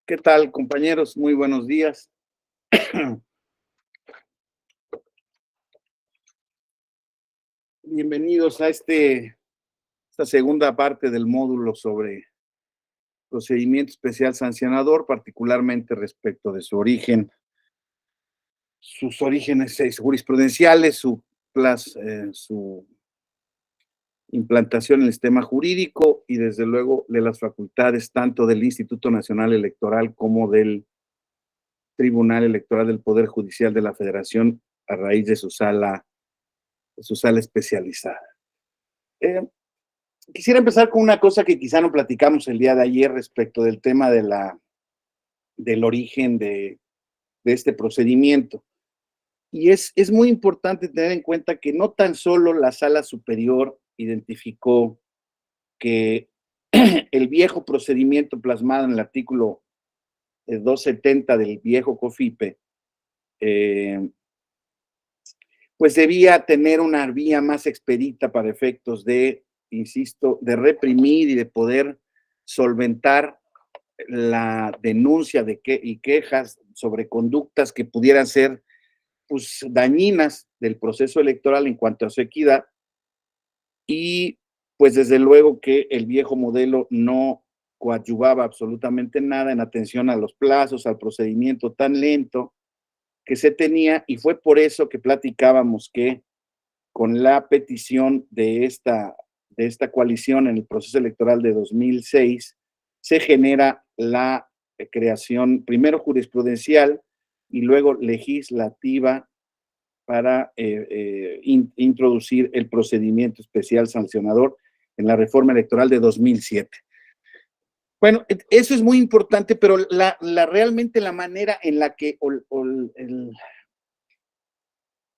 ¿Qué tal, compañeros? Muy buenos días. Bienvenidos a esta segunda parte del módulo sobre procedimiento especial sancionador, particularmente respecto de su origen, sus orígenes jurisprudenciales, su implantación en el sistema jurídico y, desde luego, de las facultades tanto del Instituto Nacional Electoral como del Tribunal Electoral del Poder Judicial de la Federación a raíz de su sala especializada. Eh, Quisiera empezar con una cosa que quizá no platicamos el día de ayer respecto del tema del origen de este procedimiento. Y es muy importante tener en cuenta que no tan solo la Sala Superior identificó que el viejo procedimiento plasmado en el artículo 270 del viejo COFIPE, pues debía tener una vía más expedita para efectos de, insisto, de reprimir y de poder solventar la denuncia y quejas sobre conductas que pudieran ser, pues, dañinas del proceso electoral en cuanto a su equidad. Y pues desde luego que el viejo modelo no coadyuvaba absolutamente nada en atención a los plazos, al procedimiento tan lento que se tenía, y fue por eso que platicábamos que con la petición de esta coalición en el proceso electoral de 2006, se genera la creación, primero jurisprudencial y luego legislativa, para introducir el procedimiento especial sancionador en la reforma electoral de 2007. Bueno, eso es muy importante, pero realmente la manera en la que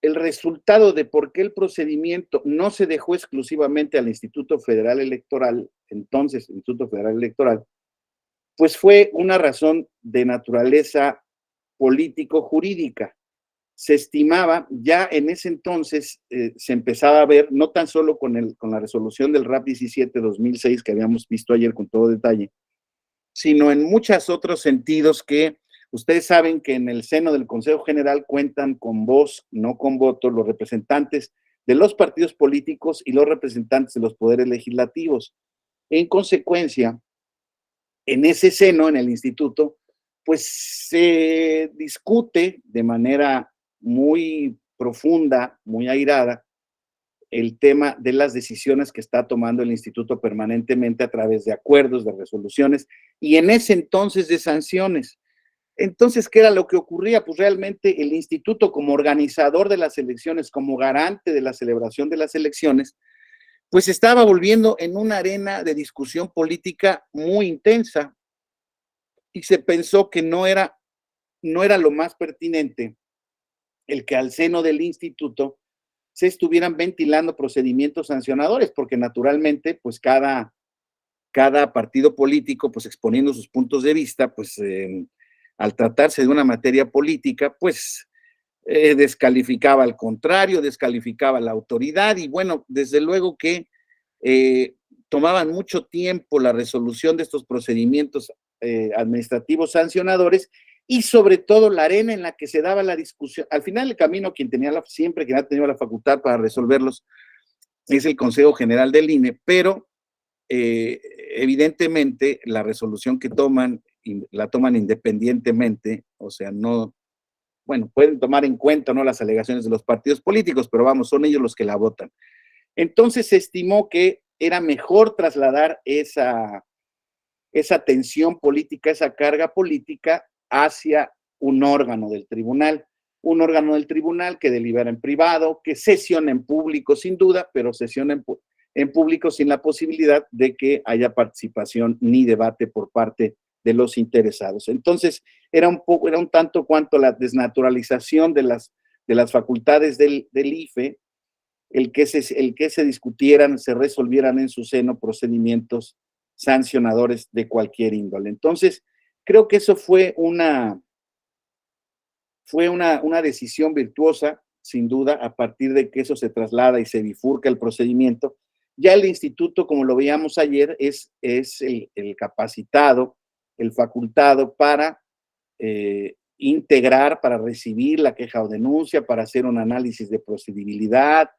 el resultado de por qué el procedimiento no se dejó exclusivamente al Instituto Federal Electoral, entonces Instituto Federal Electoral, pues fue una razón de naturaleza político-jurídica. Se estimaba, ya en ese entonces se empezaba a ver, no tan solo con la resolución del RAP 17-2006 que habíamos visto ayer con todo detalle, sino en muchos otros sentidos, que ustedes saben que en el seno del Consejo General cuentan con voz, no con voto, los representantes de los partidos políticos y los representantes de los poderes legislativos. En consecuencia, en ese seno, en el instituto, pues se discute de manera muy profunda, muy airada, el tema de las decisiones que está tomando el instituto permanentemente a través de acuerdos, de resoluciones, y en ese entonces de sanciones. Entonces, ¿qué era lo que ocurría? Pues realmente el instituto, como organizador de las elecciones, como garante de la celebración de las elecciones, pues estaba volviendo en una arena de discusión política muy intensa, y se pensó que no era lo más pertinente el que al seno del instituto se estuvieran ventilando procedimientos sancionadores, porque naturalmente, pues cada partido político, pues exponiendo sus puntos de vista, pues al tratarse de una materia política, pues descalificaba al contrario, descalificaba a la autoridad, y bueno, desde luego que eh, tomaban mucho tiempo la resolución de estos procedimientos administrativos sancionadores, y sobre todo la arena en la que se daba la discusión. Al final, el camino, quien ha tenido la facultad para resolverlos, es el Consejo General del INE, pero evidentemente la resolución que toman, la toman independientemente, o sea, no, bueno, pueden tomar en cuenta, ¿no?, las alegaciones de los partidos políticos, pero vamos, son ellos los que la votan. Entonces se estimó que era mejor trasladar esa tensión política, esa carga política, hacia un órgano del tribunal que delibera en privado, que sesiona en público sin duda, pero sesiona en público sin la posibilidad de que haya participación ni debate por parte de los interesados. Entonces, era un tanto cuanto la desnaturalización de las facultades del IFE, el que se discutieran, se resolvieran en su seno procedimientos sancionadores de cualquier índole. Entonces, creo que eso fue una decisión virtuosa, sin duda, a partir de que eso se traslada y se bifurca el procedimiento. Ya el instituto, como lo veíamos ayer, es el capacitado, el facultado para integrar, para recibir la queja o denuncia, para hacer un análisis de procedibilidad,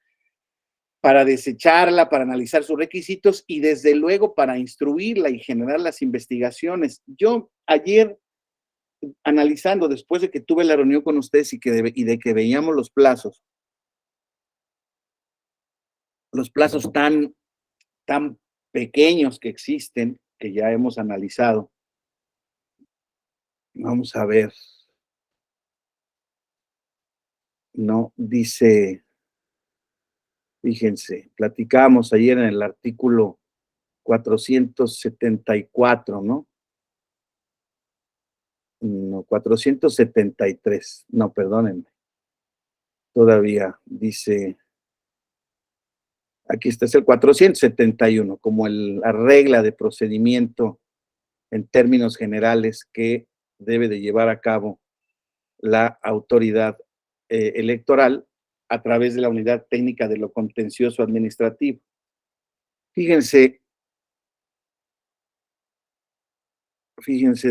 para desecharla, para analizar sus requisitos y desde luego para instruirla y generar las investigaciones. Yo ayer, analizando, después de que tuve la reunión con ustedes y de que veíamos los plazos tan pequeños que existen, que ya hemos analizado. Vamos a ver. No, dice, fíjense, platicábamos ayer en el artículo 474, ¿no? No, 473, no, perdónenme. Todavía dice, aquí está, es el 471, como la regla de procedimiento en términos generales que debe de llevar a cabo la autoridad electoral a través de la unidad técnica de lo contencioso administrativo. Fíjense,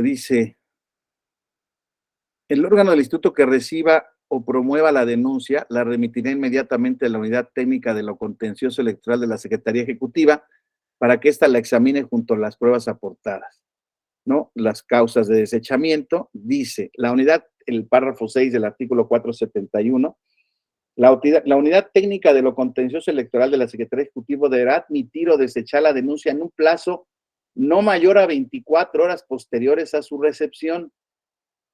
dice, el órgano del instituto que reciba o promueva la denuncia la remitirá inmediatamente a la unidad técnica de lo contencioso electoral de la Secretaría Ejecutiva para que ésta la examine junto a las pruebas aportadas, ¿no? Las causas de desechamiento, dice la unidad, el párrafo 6 del artículo 471, la unidad técnica de lo contencioso electoral de la Secretaría Ejecutiva deberá admitir o desechar la denuncia en un plazo no mayor a 24 horas posteriores a su recepción.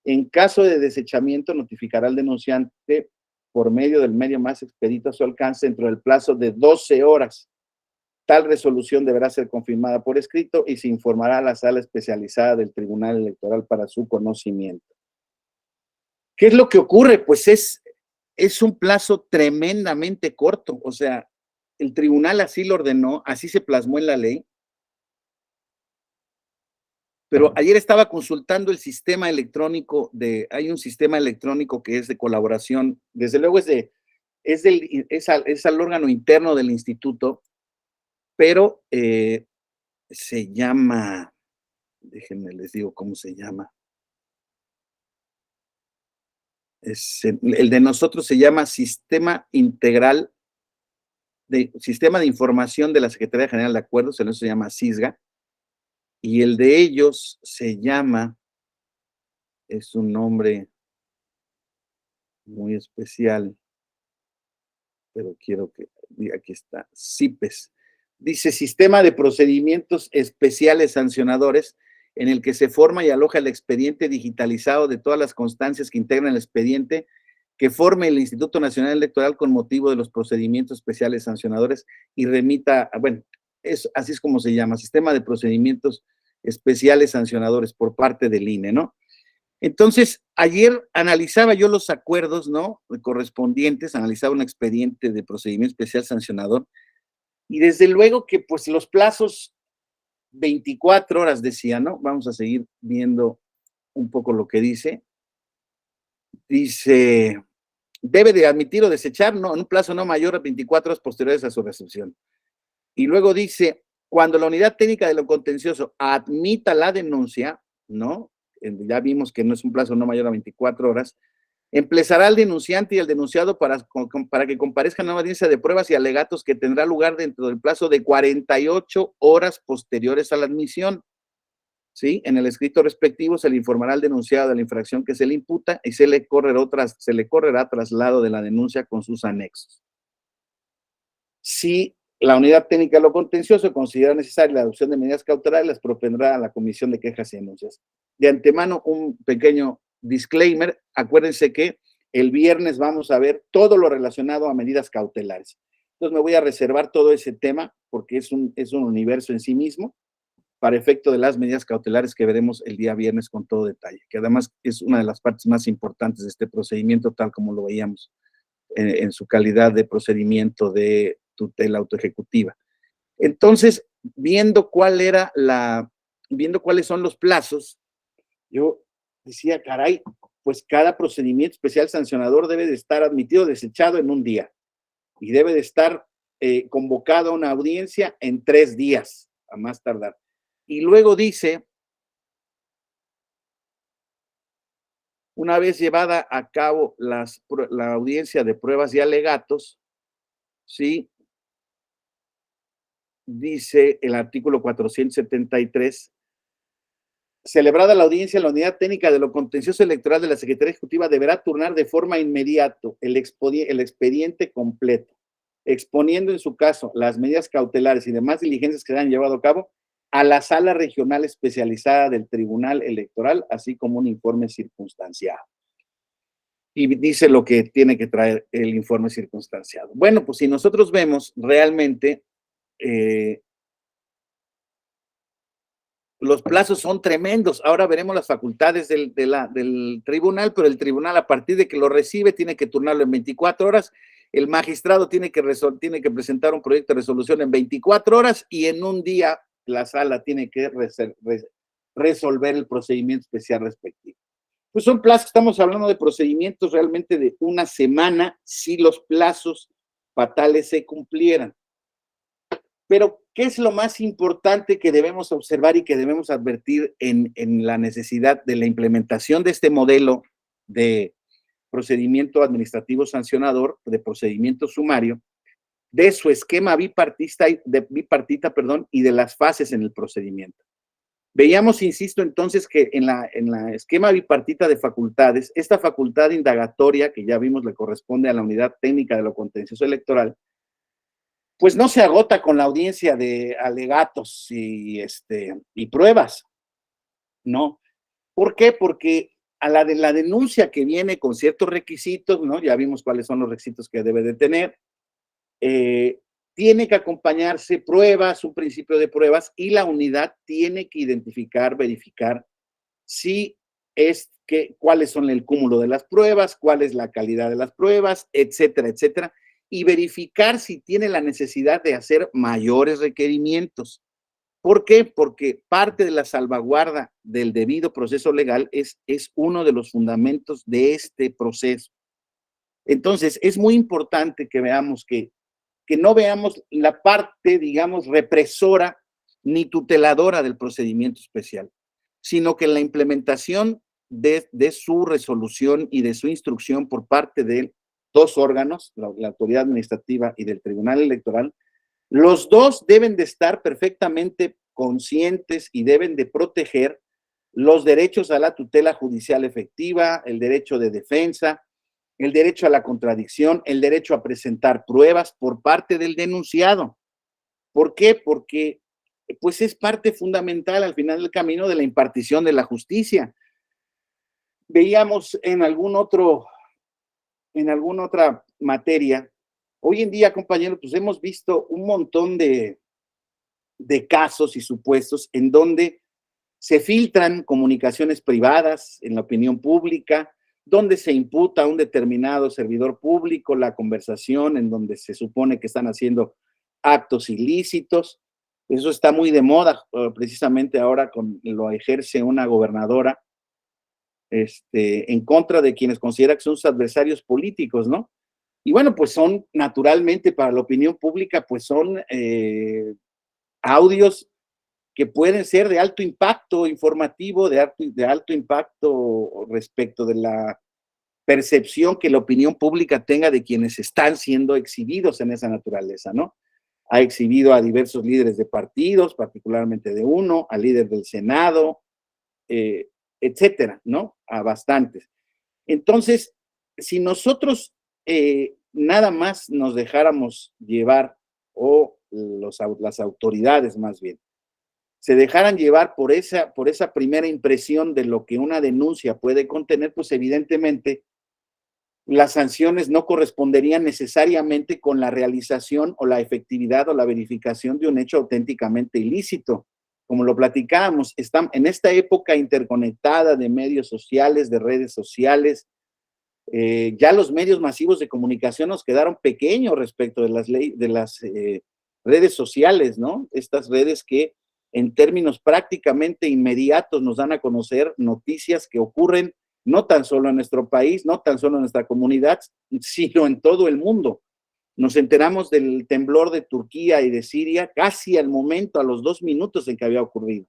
En caso de desechamiento, notificará al denunciante por medio del medio más expedito a su alcance dentro del plazo de 12 horas. Tal resolución deberá ser confirmada por escrito y se informará a la sala especializada del Tribunal Electoral para su conocimiento. ¿Qué es lo que ocurre? Pues es un plazo tremendamente corto. O sea, el tribunal así lo ordenó, así se plasmó en la ley. Pero ayer estaba consultando el sistema electrónico hay un sistema electrónico que es de colaboración, desde luego es al órgano interno del instituto, pero se llama, déjenme les digo cómo se llama. El de nosotros se llama Sistema de Información de la Secretaría General de Acuerdos, eso se llama SISGA, y el de ellos se llama, es un nombre muy especial, pero quiero que, aquí está, CIPES. Dice Sistema de Procedimientos Especiales Sancionadores, en el que se forma y aloja el expediente digitalizado de todas las constancias que integran el expediente que forme el Instituto Nacional Electoral con motivo de los procedimientos especiales sancionadores y remita, bueno, así es como se llama, Sistema de Procedimientos Especiales Sancionadores por parte del INE, ¿no? Entonces, ayer analizaba yo los acuerdos, ¿no? Correspondientes, analizaba un expediente de procedimiento especial sancionador y desde luego que pues los plazos 24 horas decía, ¿no? Vamos a seguir viendo un poco lo que dice. Dice, debe de admitir o desechar, ¿no? En un plazo no mayor a 24 horas posteriores a su recepción. Y luego dice, cuando la unidad técnica de lo contencioso admita la denuncia, ¿no? Ya vimos que no es un plazo no mayor a 24 horas, emplazará al denunciante y al denunciado para que comparezcan a una audiencia de pruebas y alegatos que tendrá lugar dentro del plazo de 48 horas posteriores a la admisión. ¿Sí? En el escrito respectivo se le informará al denunciado de la infracción que se le imputa y se le correrá traslado de la denuncia con sus anexos. Si la unidad técnica de lo contencioso considera necesaria la adopción de medidas cautelares, las propondrá a la Comisión de Quejas y Denuncias. De antemano, un pequeño disclaimer, acuérdense que el viernes vamos a ver todo lo relacionado a medidas cautelares. Entonces me voy a reservar todo ese tema porque es un universo en sí mismo para efecto de las medidas cautelares que veremos el día viernes con todo detalle, que además es una de las partes más importantes de este procedimiento, tal como lo veíamos en su calidad de procedimiento de tutela autoejecutiva. Entonces, viendo cuáles son los plazos, yo decía, caray, pues cada procedimiento especial sancionador debe de estar admitido o desechado en un día y debe de estar convocado a una audiencia en 3 días, a más tardar. Y luego dice una vez llevada a cabo la audiencia de pruebas y alegatos, ¿sí? Dice el artículo 473, celebrada la audiencia, la unidad técnica de lo contencioso electoral de la Secretaría Ejecutiva deberá turnar de forma inmediata el expediente completo, exponiendo en su caso las medidas cautelares y demás diligencias que se han llevado a cabo a la sala regional especializada del Tribunal Electoral, así como un informe circunstanciado. Y dice lo que tiene que traer el informe circunstanciado. Bueno, pues si nosotros vemos realmente, los plazos son tremendos. Ahora veremos las facultades del tribunal, pero el tribunal, a partir de que lo recibe, tiene que turnarlo en 24 horas. El magistrado tiene que presentar un proyecto de resolución en 24 horas y en un día la sala tiene que resolver el procedimiento especial respectivo. Pues son plazos, estamos hablando de procedimientos realmente de una semana si los plazos fatales se cumplieran. Pero, ¿qué es lo más importante que debemos observar y que debemos advertir en la necesidad de la implementación de este modelo de procedimiento administrativo sancionador, de procedimiento sumario, de su esquema bipartita, y de las fases en el procedimiento? Veíamos, insisto, entonces, que en la esquema bipartita de facultades, esta facultad indagatoria, que ya vimos le corresponde a la unidad técnica de lo contencioso electoral, pues no se agota con la audiencia de alegatos y pruebas, ¿no? ¿Por qué? Porque a la denuncia que viene con ciertos requisitos, ¿no? Ya vimos cuáles son los requisitos que debe de tener, tiene que acompañarse pruebas, un principio de pruebas, y la unidad tiene que identificar, verificar si cuáles son el cúmulo de las pruebas, cuál es la calidad de las pruebas, etcétera, etcétera, y verificar si tiene la necesidad de hacer mayores requerimientos. ¿Por qué? Porque parte de la salvaguarda del debido proceso legal es uno de los fundamentos de este proceso. Entonces, es muy importante que veamos que no veamos la parte, digamos, represora ni tuteladora del procedimiento especial, sino que la implementación de su resolución y de su instrucción por parte de dos órganos, la autoridad administrativa y del Tribunal Electoral, los dos deben de estar perfectamente conscientes y deben de proteger los derechos a la tutela judicial efectiva, el derecho de defensa, el derecho a la contradicción, el derecho a presentar pruebas por parte del denunciado. ¿Por qué? Porque pues es parte fundamental al final del camino de la impartición de la justicia. Veíamos en alguna otra materia, hoy en día, compañeros, pues hemos visto un montón de casos y supuestos en donde se filtran comunicaciones privadas en la opinión pública, donde se imputa a un determinado servidor público la conversación en donde se supone que están haciendo actos ilícitos. Eso está muy de moda, precisamente ahora lo ejerce una gobernadora en contra de quienes considera que son sus adversarios políticos, ¿no? Y bueno, pues son naturalmente para la opinión pública, pues son audios que pueden ser de alto impacto informativo, de alto impacto respecto de la percepción que la opinión pública tenga de quienes están siendo exhibidos en esa naturaleza, ¿no? Ha exhibido a diversos líderes de partidos, particularmente de uno, al líder del Senado, etcétera, ¿no? A bastantes. Entonces, si nosotros nada más nos dejáramos llevar, o las autoridades más bien, se dejaran llevar por esa primera impresión de lo que una denuncia puede contener, pues evidentemente las sanciones no corresponderían necesariamente con la realización o la efectividad o la verificación de un hecho auténticamente ilícito. Como lo platicábamos, en esta época interconectada de medios sociales, de redes sociales, ya los medios masivos de comunicación nos quedaron pequeños respecto de las redes sociales, ¿no? Estas redes que en términos prácticamente inmediatos nos dan a conocer noticias que ocurren no tan solo en nuestro país, no tan solo en nuestra comunidad, sino en todo el mundo. Nos enteramos del temblor de Turquía y de Siria casi al momento, a los 2 minutos en que había ocurrido.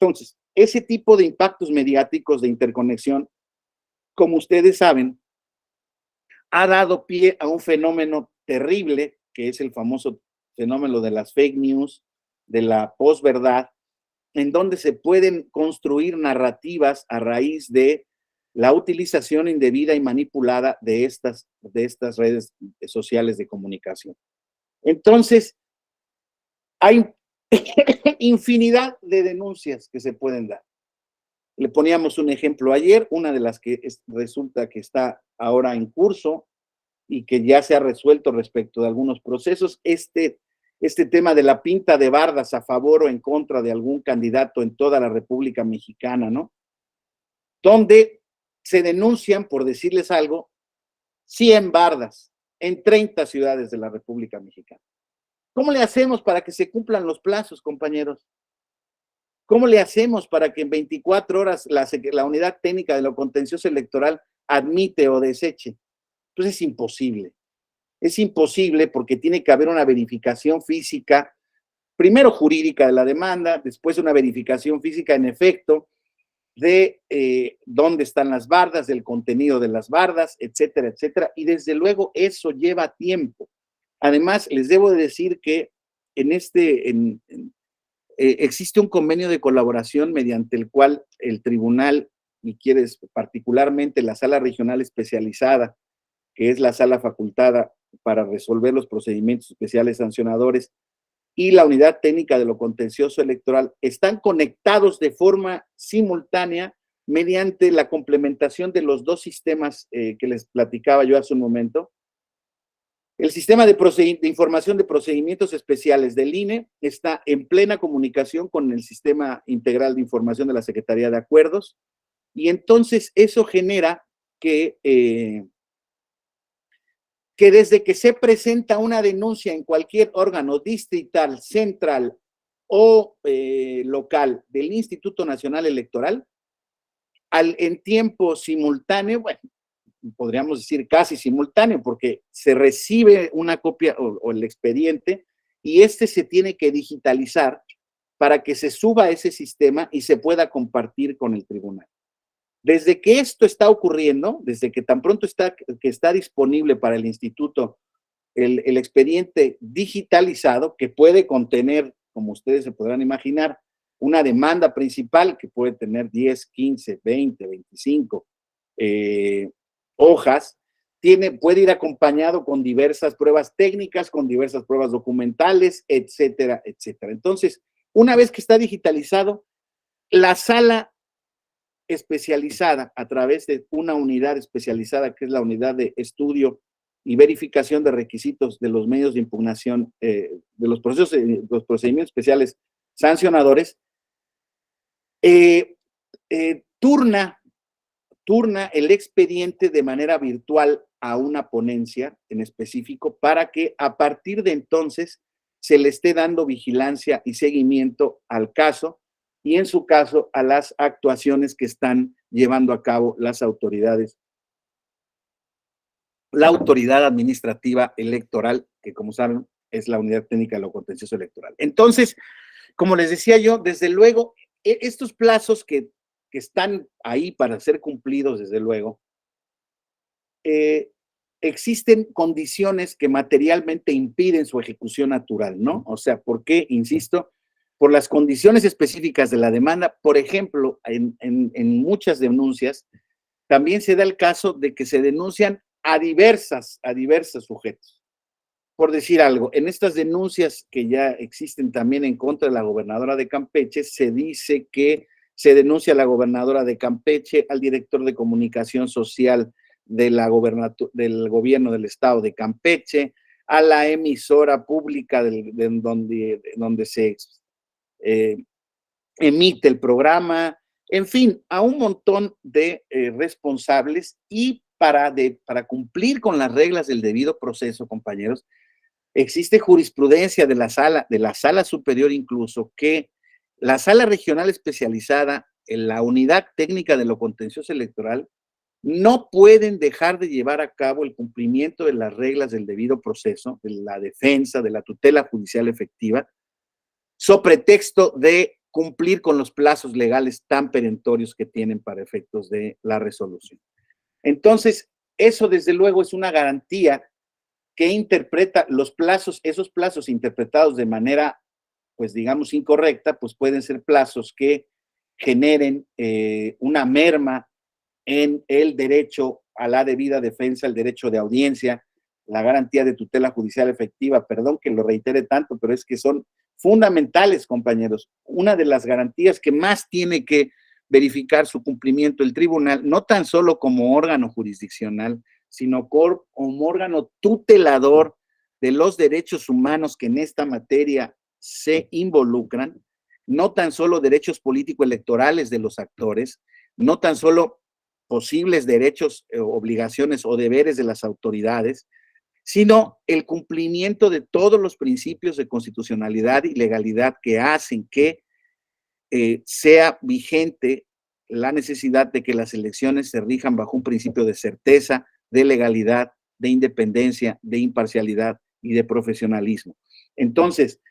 Entonces, ese tipo de impactos mediáticos de interconexión como ustedes saben, ha dado pie a un fenómeno terrible, que es el famoso fenómeno de las fake news, de la posverdad, en donde se pueden construir narrativas a raíz de la utilización indebida y manipulada de estas redes sociales de comunicación. Entonces, hay infinidad de denuncias que se pueden dar. Le poníamos un ejemplo ayer, una de las que resulta que está ahora en curso y que ya se ha resuelto respecto de algunos procesos, este tema de la pinta de bardas a favor o en contra de algún candidato en toda la República Mexicana, ¿no? Donde se denuncian, por decirles algo, 100 bardas en 30 ciudades de la República Mexicana. ¿Cómo le hacemos para que se cumplan los plazos, compañeros? ¿Cómo le hacemos para que en 24 horas la Unidad Técnica de lo Contencioso Electoral admite o deseche? Pues es imposible. Es imposible porque tiene que haber una verificación física, primero jurídica de la demanda, después una verificación física en efecto de dónde están las bardas, del contenido de las bardas, etcétera, etcétera. Y desde luego eso lleva tiempo. Además, les debo de decir que existe un convenio de colaboración mediante el cual el tribunal, y quieres particularmente la sala regional especializada, que es la sala facultada para resolver los procedimientos especiales sancionadores, y la unidad técnica de lo contencioso electoral, están conectados de forma simultánea mediante la complementación de los dos sistemas que les platicaba yo hace un momento. El sistema de información de procedimientos especiales del INE está en plena comunicación con el sistema integral de información de la Secretaría de Acuerdos, y entonces eso genera que desde que se presenta una denuncia en cualquier órgano distrital, central o local del Instituto Nacional Electoral, en tiempo simultáneo, bueno, podríamos decir casi simultáneo, porque se recibe una copia o el expediente y este se tiene que digitalizar para que se suba a ese sistema y se pueda compartir con el tribunal. Desde que esto está ocurriendo, desde que tan pronto está disponible para el instituto el expediente digitalizado, que puede contener, como ustedes se podrán imaginar, una demanda principal que puede tener 10, 15, 20, 25 hojas, puede ir acompañado con diversas pruebas técnicas, con diversas pruebas documentales, etcétera, etcétera. Entonces, una vez que está digitalizado, la sala especializada a través de una unidad especializada que es la unidad de estudio y verificación de requisitos de los medios de impugnación, de los procedimientos especiales sancionadores, turna el expediente de manera virtual a una ponencia en específico para que a partir de entonces se le esté dando vigilancia y seguimiento al caso y en su caso a las actuaciones que están llevando a cabo las autoridades. La autoridad administrativa electoral, que como saben es la unidad técnica de lo contencioso electoral. Entonces, como les decía yo, desde luego, estos plazos que están ahí para ser cumplidos, desde luego, existen condiciones que materialmente impiden su ejecución natural, ¿no? O sea, ¿por qué? Insisto, por las condiciones específicas de la demanda. Por ejemplo, en muchas denuncias, también se da el caso de que se denuncian a diversos sujetos. Por decir algo, en estas denuncias que ya existen también en contra de la gobernadora de Campeche, se dice que se denuncia a la gobernadora de Campeche, al director de comunicación social del gobierno del estado de Campeche, a la emisora pública donde se emite el programa, en fin, a un montón de responsables y para cumplir con las reglas del debido proceso, compañeros, existe jurisprudencia de la sala superior incluso, que la sala regional especializada en la unidad técnica de lo contencioso electoral no pueden dejar de llevar a cabo el cumplimiento de las reglas del debido proceso, de la defensa, de la tutela judicial efectiva, sobre pretexto de cumplir con los plazos legales tan perentorios que tienen para efectos de la resolución. Entonces, eso desde luego es una garantía que interpreta los plazos, esos plazos interpretados de manera, pues digamos, incorrecta, pues pueden ser plazos que generen una merma en el derecho a la debida defensa, el derecho de audiencia, la garantía de tutela judicial efectiva. Perdón que lo reitere tanto, pero es que son fundamentales, compañeros. Una de las garantías que más tiene que verificar su cumplimiento el tribunal, no tan solo como órgano jurisdiccional, sino como órgano tutelador de los derechos humanos que en esta materia se involucran, no tan solo derechos político-electorales de los actores, no tan solo posibles derechos, obligaciones o deberes de las autoridades, sino el cumplimiento de todos los principios de constitucionalidad y legalidad que hacen que sea vigente la necesidad de que las elecciones se rijan bajo un principio de certeza, de legalidad, de independencia, de imparcialidad y de profesionalismo. Entonces,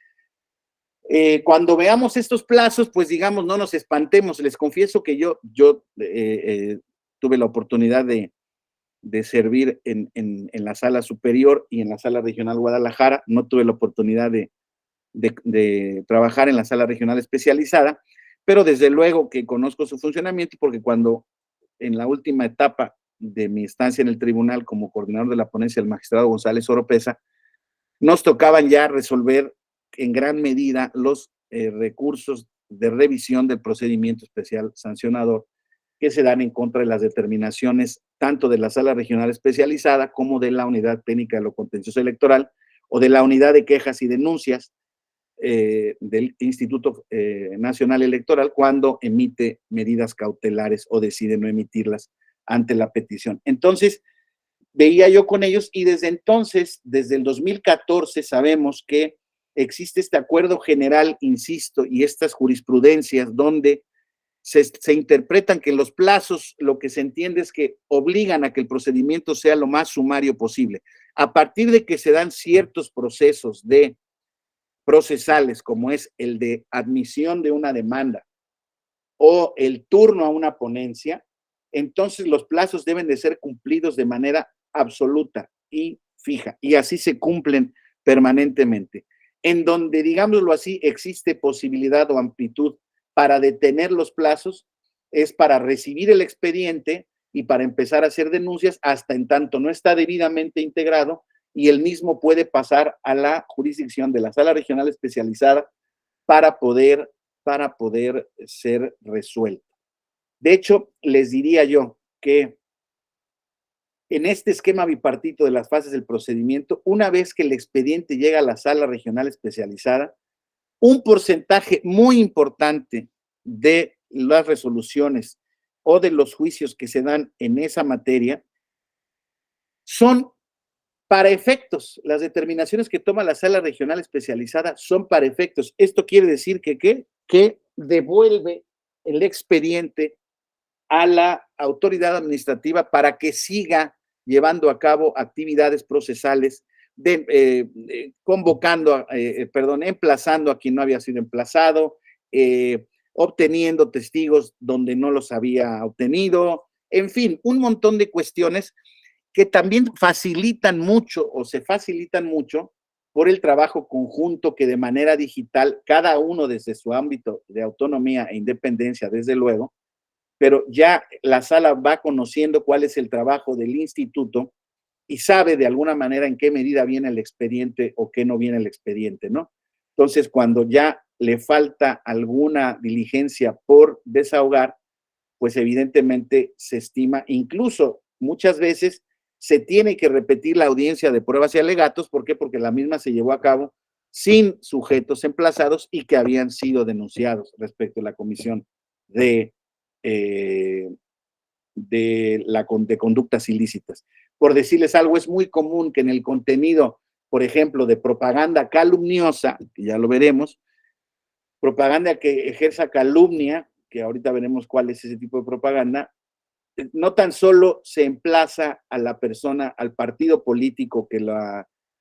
cuando veamos estos plazos, pues digamos, no nos espantemos. Les confieso que yo tuve la oportunidad de servir en la sala superior y en la sala regional Guadalajara. No tuve la oportunidad de trabajar en la sala regional especializada, pero desde luego que conozco su funcionamiento porque cuando en la última etapa de mi estancia en el tribunal como coordinador de la ponencia del magistrado González Oropesa, nos tocaban ya resolver en gran medida los recursos de revisión del procedimiento especial sancionador que se dan en contra de las determinaciones tanto de la sala regional especializada como de la unidad técnica de lo contencioso electoral o de la unidad de quejas y denuncias del Instituto Nacional Electoral cuando emite medidas cautelares o decide no emitirlas ante la petición. Entonces, veía yo con ellos y desde entonces, desde el 2014, sabemos que existe este acuerdo general, insisto, y estas jurisprudencias donde se interpretan que los plazos, lo que se entiende es que obligan a que el procedimiento sea lo más sumario posible. A partir de que se dan ciertos procesos de procesales, como es el de admisión de una demanda o el turno a una ponencia, entonces los plazos deben de ser cumplidos de manera absoluta y fija, y así se cumplen permanentemente. En donde, digámoslo así, existe posibilidad o amplitud para detener los plazos, es para recibir el expediente y para empezar a hacer denuncias hasta en tanto no está debidamente integrado y el mismo puede pasar a la jurisdicción de la sala regional especializada para poder, para poder ser resuelto. De hecho, les diría yo que en este esquema bipartito de las fases del procedimiento, una vez que el expediente llega a la sala regional especializada, un porcentaje muy importante de las resoluciones o de los juicios que se dan en esa materia son para efectos. Las determinaciones que toma la sala regional especializada son para efectos. Esto quiere decir que devuelve el expediente a la autoridad administrativa para que siga llevando a cabo actividades procesales, convocando, emplazando a quien no había sido emplazado, obteniendo testigos donde no los había obtenido, en fin, un montón de cuestiones que también facilitan mucho o se facilitan mucho por el trabajo conjunto que de manera digital, cada uno desde su ámbito de autonomía e independencia, desde luego, pero ya la sala va conociendo cuál es el trabajo del instituto y sabe de alguna manera en qué medida viene el expediente o qué no viene el expediente, ¿no? Entonces, cuando ya le falta alguna diligencia por desahogar, pues evidentemente se estima, incluso muchas veces se tiene que repetir la audiencia de pruebas y alegatos. ¿Por qué? Porque la misma se llevó a cabo sin sujetos emplazados y que habían sido denunciados respecto a la comisión de, eh, de conductas ilícitas. Por decirles algo, es muy común que en el contenido, por ejemplo, de propaganda calumniosa, que ya lo veremos, propaganda que ejerza calumnia, que ahorita veremos cuál es ese tipo de propaganda, no tan solo se emplaza a la persona, al partido político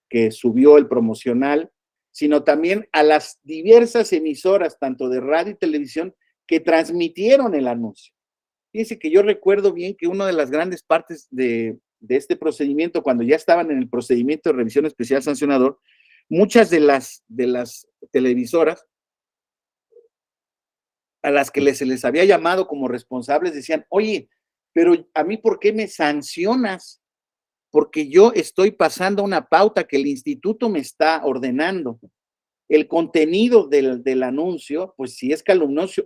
que subió el promocional, sino también a las diversas emisoras, tanto de radio y televisión, que transmitieron el anuncio. Fíjense que yo recuerdo bien que una de las grandes partes de este procedimiento, cuando ya estaban en el procedimiento de revisión especial sancionador, muchas de las televisoras a las que se les había llamado como responsables decían, oye, pero a mí, ¿por qué me sancionas? Porque yo estoy pasando una pauta que el instituto me está ordenando. El contenido del anuncio, pues si es calumnioso,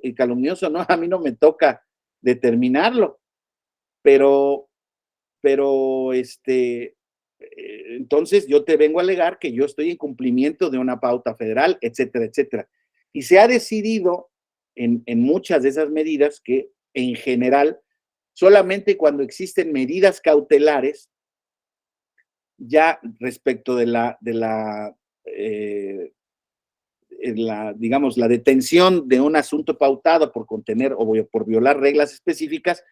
no, a mí no me toca determinarlo, pero, pero entonces yo te vengo a alegar que yo estoy en cumplimiento de una pauta federal, etcétera, etcétera. Y se ha decidido en muchas de esas medidas que en general, solamente cuando existen medidas cautelares, ya respecto digamos, la detención de un asunto pautado por contener o por violar reglas específicas,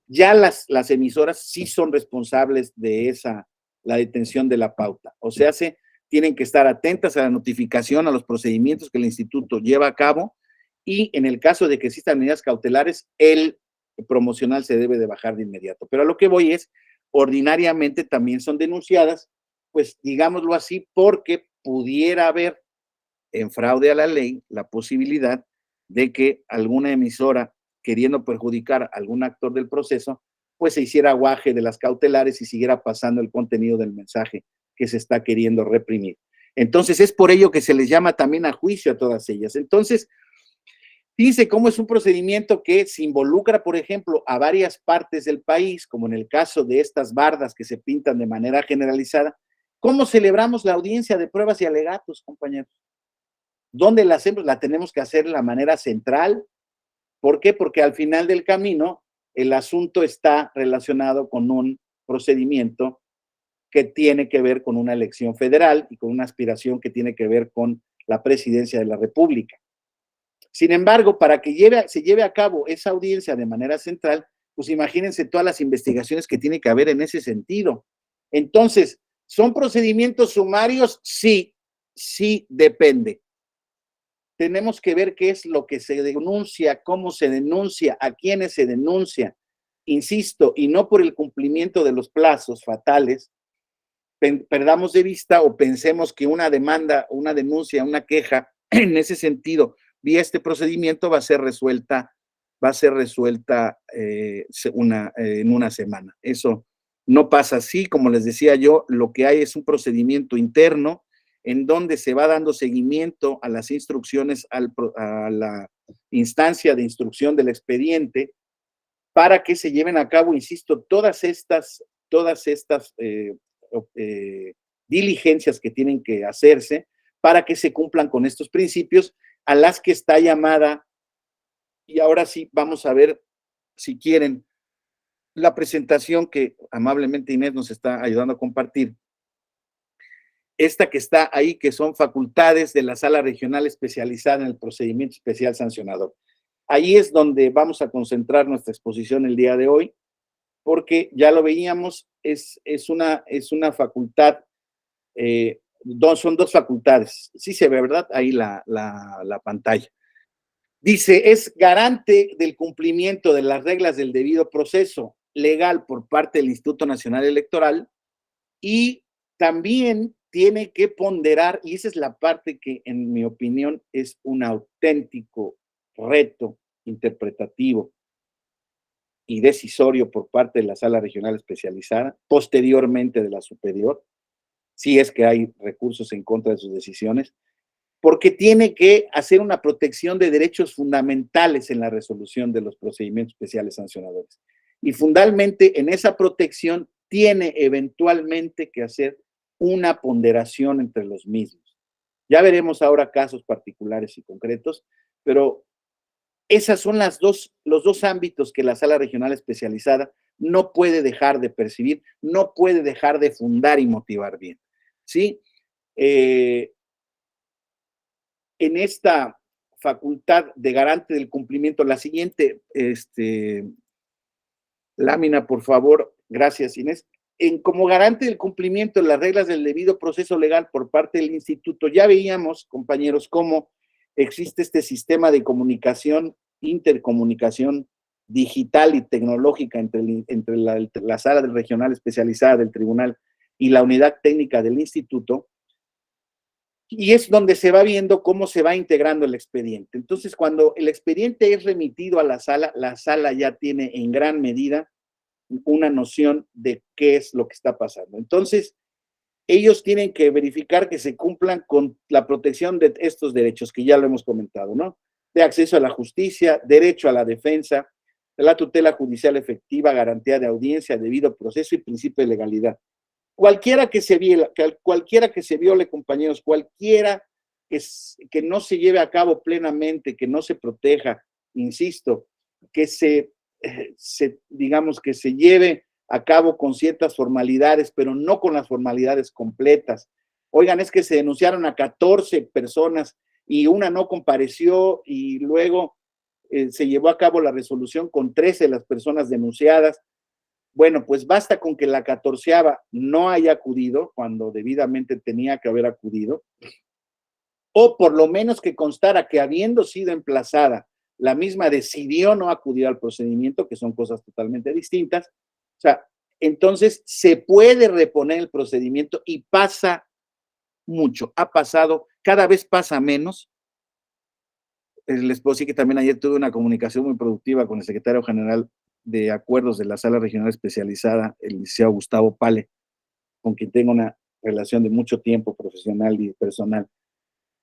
ya las emisoras sí son responsables de la detención de la pauta. O sea, tienen que estar atentas a la notificación, a los procedimientos que el instituto lleva a cabo, y en el caso de que existan medidas cautelares, el promocional se debe de bajar de inmediato. Pero a lo que voy es, ordinariamente también son denunciadas, pues digámoslo así, porque pudiera haber en fraude a la ley la posibilidad de que alguna emisora, queriendo perjudicar a algún actor del proceso, pues se hiciera aguaje de las cautelares y siguiera pasando el contenido del mensaje que se está queriendo reprimir. Entonces, es por ello que se les llama también a juicio a todas ellas. Entonces, dice cómo es un procedimiento que se involucra, por ejemplo, a varias partes del país, como en el caso de estas bardas que se pintan de manera generalizada. ¿Cómo celebramos la audiencia de pruebas y alegatos, compañeros? ¿Dónde la hacemos? La tenemos que hacer de la manera central. ¿Por qué? Porque al final del camino el asunto está relacionado con un procedimiento que tiene que ver con una elección federal y con una aspiración que tiene que ver con la presidencia de la República. Sin embargo, para que se lleve a cabo esa audiencia de manera central, pues imagínense todas las investigaciones que tiene que haber en ese sentido. Entonces, ¿son procedimientos sumarios? Sí, sí depende. Tenemos que ver qué es lo que se denuncia, cómo se denuncia, a quiénes se denuncia. Insisto, y no por el cumplimiento de los plazos fatales, perdamos de vista o pensemos que una demanda, una denuncia, una queja, en ese sentido, vía este procedimiento va a ser resuelta en una semana. Eso no pasa así, como les decía yo, lo que hay es un procedimiento interno en donde se va dando seguimiento a las instrucciones, a la instancia de instrucción del expediente, para que se lleven a cabo, insisto, todas estas diligencias que tienen que hacerse para que se cumplan con estos principios a las que está llamada. Y ahora sí, vamos a ver, si quieren, la presentación que amablemente Inés nos está ayudando a compartir. Esta que está ahí, que son facultades de la Sala Regional Especializada en el Procedimiento Especial Sancionador. Ahí es donde vamos a concentrar nuestra exposición el día de hoy, porque ya lo veíamos, es una facultad, son dos facultades. Sí se ve, ¿verdad? Ahí la pantalla. Dice, es garante del cumplimiento de las reglas del debido proceso legal por parte del Instituto Nacional Electoral, y también tiene que ponderar, y esa es la parte que en mi opinión es un auténtico reto interpretativo y decisorio por parte de la Sala Regional Especializada, posteriormente de la Superior, si es que hay recursos en contra de sus decisiones, porque tiene que hacer una protección de derechos fundamentales en la resolución de los procedimientos especiales sancionadores. Y fundamentalmente en esa protección tiene eventualmente que hacer una ponderación entre los mismos. Ya veremos ahora casos particulares y concretos, pero esas son los dos ámbitos que la Sala Regional Especializada no puede dejar de percibir, no puede dejar de fundar y motivar bien, ¿sí? En esta facultad de garante del cumplimiento, la siguiente lámina, por favor, gracias Inés. Como garante del cumplimiento de las reglas del debido proceso legal por parte del instituto, ya veíamos, compañeros, cómo existe este sistema de comunicación, intercomunicación digital y tecnológica entre la sala regional especializada del tribunal y la unidad técnica del instituto, y es donde se va viendo cómo se va integrando el expediente. Entonces, cuando el expediente es remitido a la sala ya tiene en gran medida una noción de qué es lo que está pasando. Entonces, ellos tienen que verificar que se cumplan con la protección de estos derechos, que ya lo hemos comentado, ¿no? De acceso a la justicia, derecho a la defensa, la tutela judicial efectiva, garantía de audiencia, debido proceso y principio de legalidad. Cualquiera que se viole, compañeros, cualquiera que no se lleve a cabo plenamente, que no se proteja, insisto, que digamos, que se lleve a cabo con ciertas formalidades, pero no con las formalidades completas. Oigan, es que se denunciaron a 14 personas y una no compareció y luego se llevó a cabo la resolución con 13 de las personas denunciadas. Bueno, pues basta con que la 14ª no haya acudido cuando debidamente tenía que haber acudido, o por lo menos que constara que habiendo sido emplazada, la misma decidió no acudir al procedimiento, que son cosas totalmente distintas. O sea, entonces se puede reponer el procedimiento y pasa mucho, ha pasado, cada vez pasa menos. Les puedo decir que también ayer tuve una comunicación muy productiva con el secretario general de Acuerdos de la Sala Regional Especializada, el licenciado Gustavo Pale, con quien tengo una relación de mucho tiempo profesional y personal.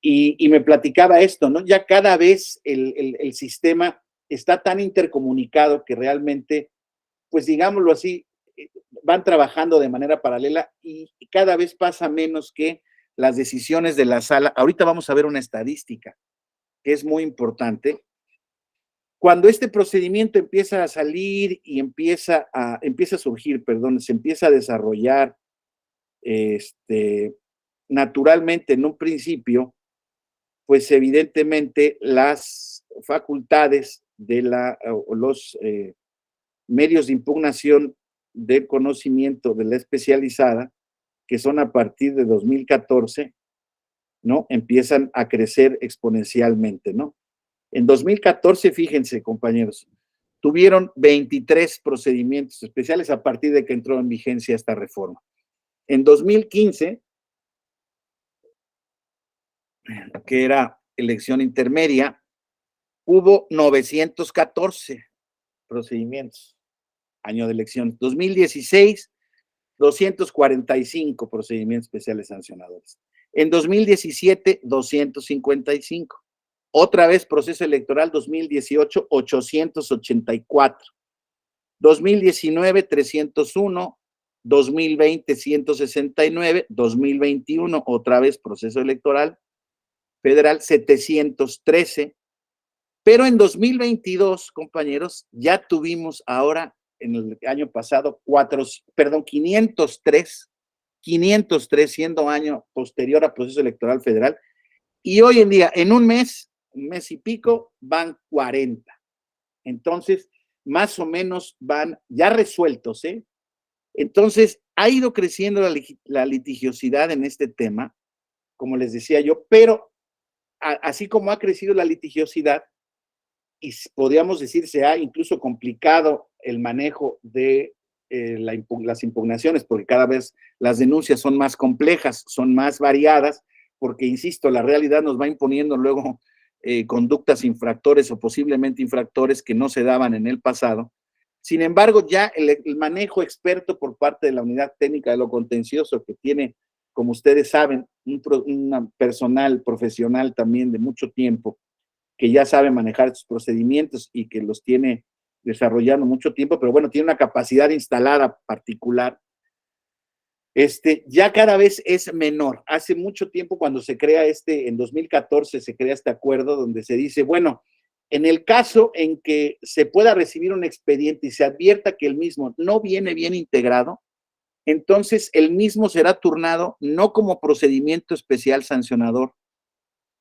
Y me platicaba esto, ¿no? Ya cada vez el sistema está tan intercomunicado que realmente, pues digámoslo así, van trabajando de manera paralela y cada vez pasa menos que las decisiones de la sala. Ahorita vamos a ver una estadística que es muy importante. Cuando este procedimiento empieza a salir y empieza a surgir, perdón, se empieza a desarrollar naturalmente en un principio, pues evidentemente las facultades de los medios de impugnación del conocimiento de la especializada, que son a partir de 2014, ¿no? Empiezan a crecer exponencialmente, ¿no? En 2014, fíjense, compañeros, tuvieron 23 procedimientos especiales a partir de que entró en vigencia esta reforma. En 2015, que era elección intermedia, hubo 914 procedimientos, año de elección. 2016, 245 procedimientos especiales sancionadores. En 2017, 255. Otra vez proceso electoral 2018, 884. 2019, 301. 2020, 169. 2021, otra vez proceso electoral federal, 713. Pero en 2022, compañeros, ya tuvimos ahora, en el año pasado, 503, siendo año posterior a proceso electoral federal, y hoy en día, en un mes y pico, van 40. Entonces, más o menos van ya resueltos, ¿eh? Entonces, ha ido creciendo la litigiosidad en este tema, como les decía yo, pero así como ha crecido la litigiosidad, y podríamos decir se ha incluso complicado el manejo de las impugnaciones, porque cada vez las denuncias son más complejas, son más variadas, porque, insisto, la realidad nos va imponiendo luego conductas infractores o posiblemente infractores que no se daban en el pasado. Sin embargo, ya el manejo experto por parte de la Unidad Técnica de lo Contencioso, que tiene, como ustedes saben, un personal profesional también de mucho tiempo, que ya sabe manejar estos procedimientos y que los tiene desarrollando mucho tiempo, pero bueno, tiene una capacidad instalada particular, ya cada vez es menor. Hace mucho tiempo, cuando se crea en 2014 se crea este acuerdo donde se dice, bueno, en el caso en que se pueda recibir un expediente y se advierta que el mismo no viene bien integrado, entonces el mismo será turnado no como procedimiento especial sancionador,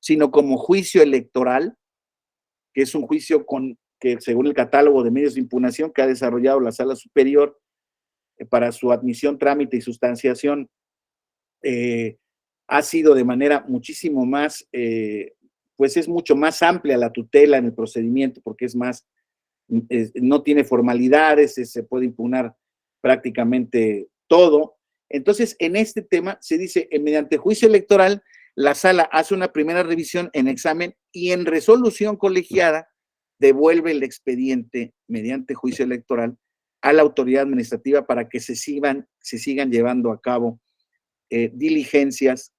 sino como juicio electoral, que es un juicio que según el catálogo de medios de impugnación que ha desarrollado la Sala Superior para su admisión, trámite y sustanciación, ha sido de manera muchísimo más, pues es mucho más amplia la tutela en el procedimiento porque es más no tiene formalidades, se puede impugnar prácticamente todo. Entonces, en este tema se dice, mediante juicio electoral, la sala hace una primera revisión en examen y en resolución colegiada devuelve el expediente mediante juicio electoral a la autoridad administrativa para que se sigan llevando a cabo diligencias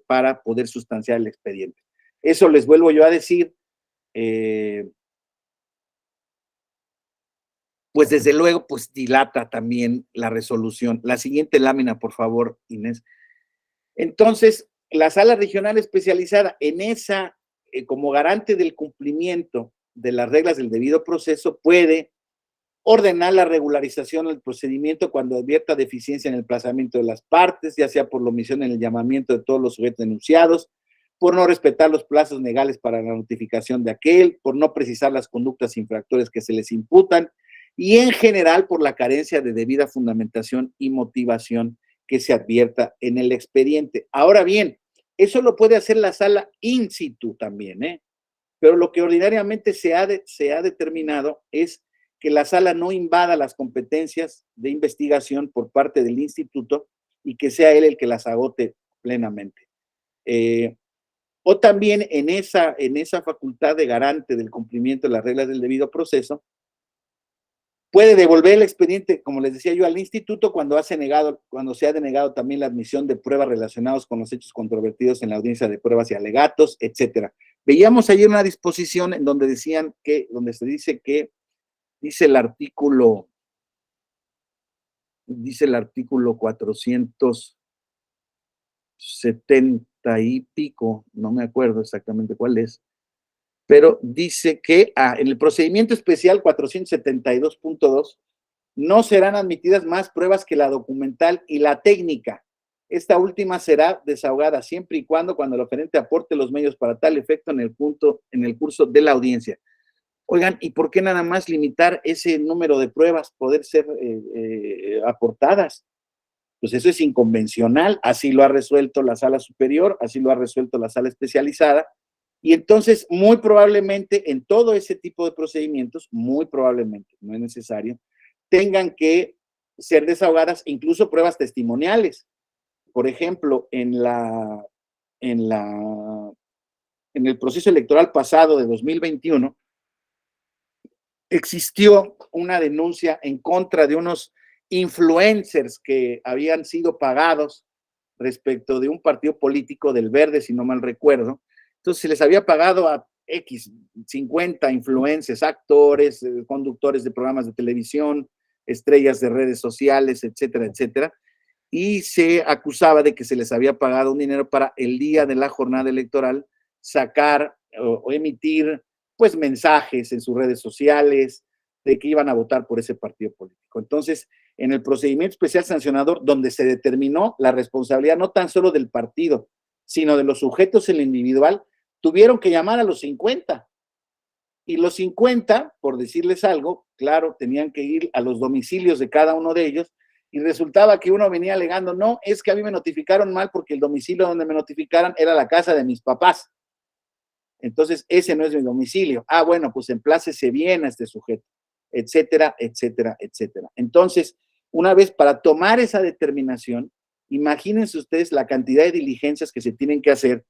para poder sustanciar el expediente. Eso les vuelvo yo a decir, pues desde luego, pues dilata también la resolución. La siguiente lámina, por favor, Inés. Entonces, la sala regional especializada en esa, como garante del cumplimiento de las reglas del debido proceso, puede ordenar la regularización del procedimiento cuando advierta deficiencia en el plazamiento de las partes, ya sea por la omisión en el llamamiento de todos los sujetos denunciados, por no respetar los plazos legales para la notificación de aquel, por no precisar las conductas infractores que se les imputan, y en general por la carencia de debida fundamentación y motivación que se advierta en el expediente. Ahora bien, eso lo puede hacer la sala in situ también, ¿eh? Pero lo que ordinariamente se ha determinado es que la sala no invada las competencias de investigación por parte del instituto y que sea él el que las agote plenamente. O también en esa facultad de garante del cumplimiento de las reglas del debido proceso, puede devolver el expediente, como les decía yo, al instituto cuando se ha denegado también la admisión de pruebas relacionadas con los hechos controvertidos en la audiencia de pruebas y alegatos, etcétera. Veíamos ayer una disposición en donde donde se dice que dice el artículo 470 y pico, no me acuerdo exactamente cuál es, pero dice que en el procedimiento especial 472.2 no serán admitidas más pruebas que la documental y la técnica. Esta última será desahogada siempre y cuando el oferente aporte los medios para tal efecto en el curso de la audiencia. Oigan, ¿y por qué nada más limitar ese número de pruebas poder ser aportadas? Pues eso es inconvencional, así lo ha resuelto la sala superior, así lo ha resuelto la sala especializada, y entonces muy probablemente en todo ese tipo de procedimientos, muy probablemente, no es necesario, tengan que ser desahogadas incluso pruebas testimoniales. Por ejemplo, en el proceso electoral pasado de 2021, existió una denuncia en contra de unos influencers que habían sido pagados respecto de un partido político del Verde, si no mal recuerdo. Entonces se les había pagado a X, 50 influencers, actores, conductores de programas de televisión, estrellas de redes sociales, etcétera, etcétera, y se acusaba de que se les había pagado un dinero para el día de la jornada electoral sacar o emitir pues mensajes en sus redes sociales de que iban a votar por ese partido político. Entonces, en el procedimiento especial sancionador, donde se determinó la responsabilidad no tan solo del partido, sino de los sujetos en lo individual, tuvieron que llamar a los 50. Y los 50, por decirles algo, claro, tenían que ir a los domicilios de cada uno de ellos, y resultaba que uno venía alegando, no, es que a mí me notificaron mal porque el domicilio donde me notificaran era la casa de mis papás. Entonces, ese no es mi domicilio. Ah, bueno, pues emplácese bien a este sujeto, etcétera, etcétera, etcétera. Entonces, una vez para tomar esa determinación, imagínense ustedes la cantidad de diligencias que se tienen que hacer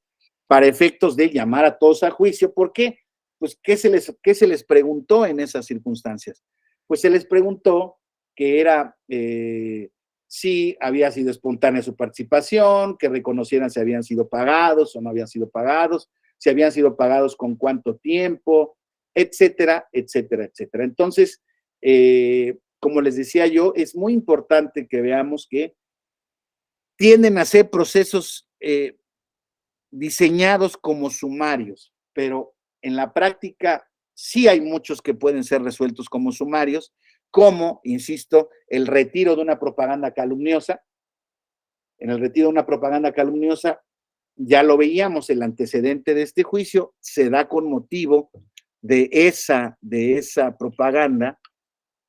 para efectos de llamar a todos a juicio. ¿Por qué? Pues, ¿qué se les preguntó en esas circunstancias? Pues se les preguntó que era si había sido espontánea su participación, que reconocieran si habían sido pagados o no habían sido pagados, si habían sido pagados con cuánto tiempo, etcétera, etcétera, etcétera. Entonces, como les decía yo, es muy importante que veamos que tienden a ser procesos diseñados como sumarios, pero en la práctica sí hay muchos que pueden ser resueltos como sumarios, como, insisto, el retiro de una propaganda calumniosa. En el retiro de una propaganda calumniosa, ya lo veíamos, el antecedente de este juicio se da con motivo de esa propaganda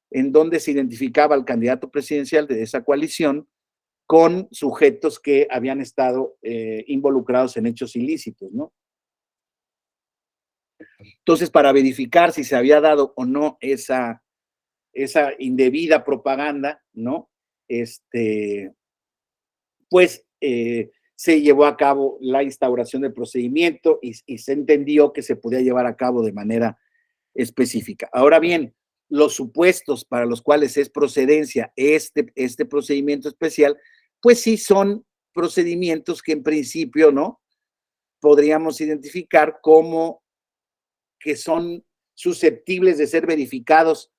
en donde se identificaba al candidato presidencial de esa coalición con sujetos que habían estado involucrados en hechos ilícitos, ¿no? Entonces, para verificar si se había dado o no esa indebida propaganda, ¿no? Pues se llevó a cabo la instauración del procedimiento y se entendió que se podía llevar a cabo de manera específica. Ahora bien, los supuestos para los cuales es procedencia este procedimiento especial, pues sí son procedimientos que en principio, ¿no? Podríamos identificar como que son susceptibles de ser verificados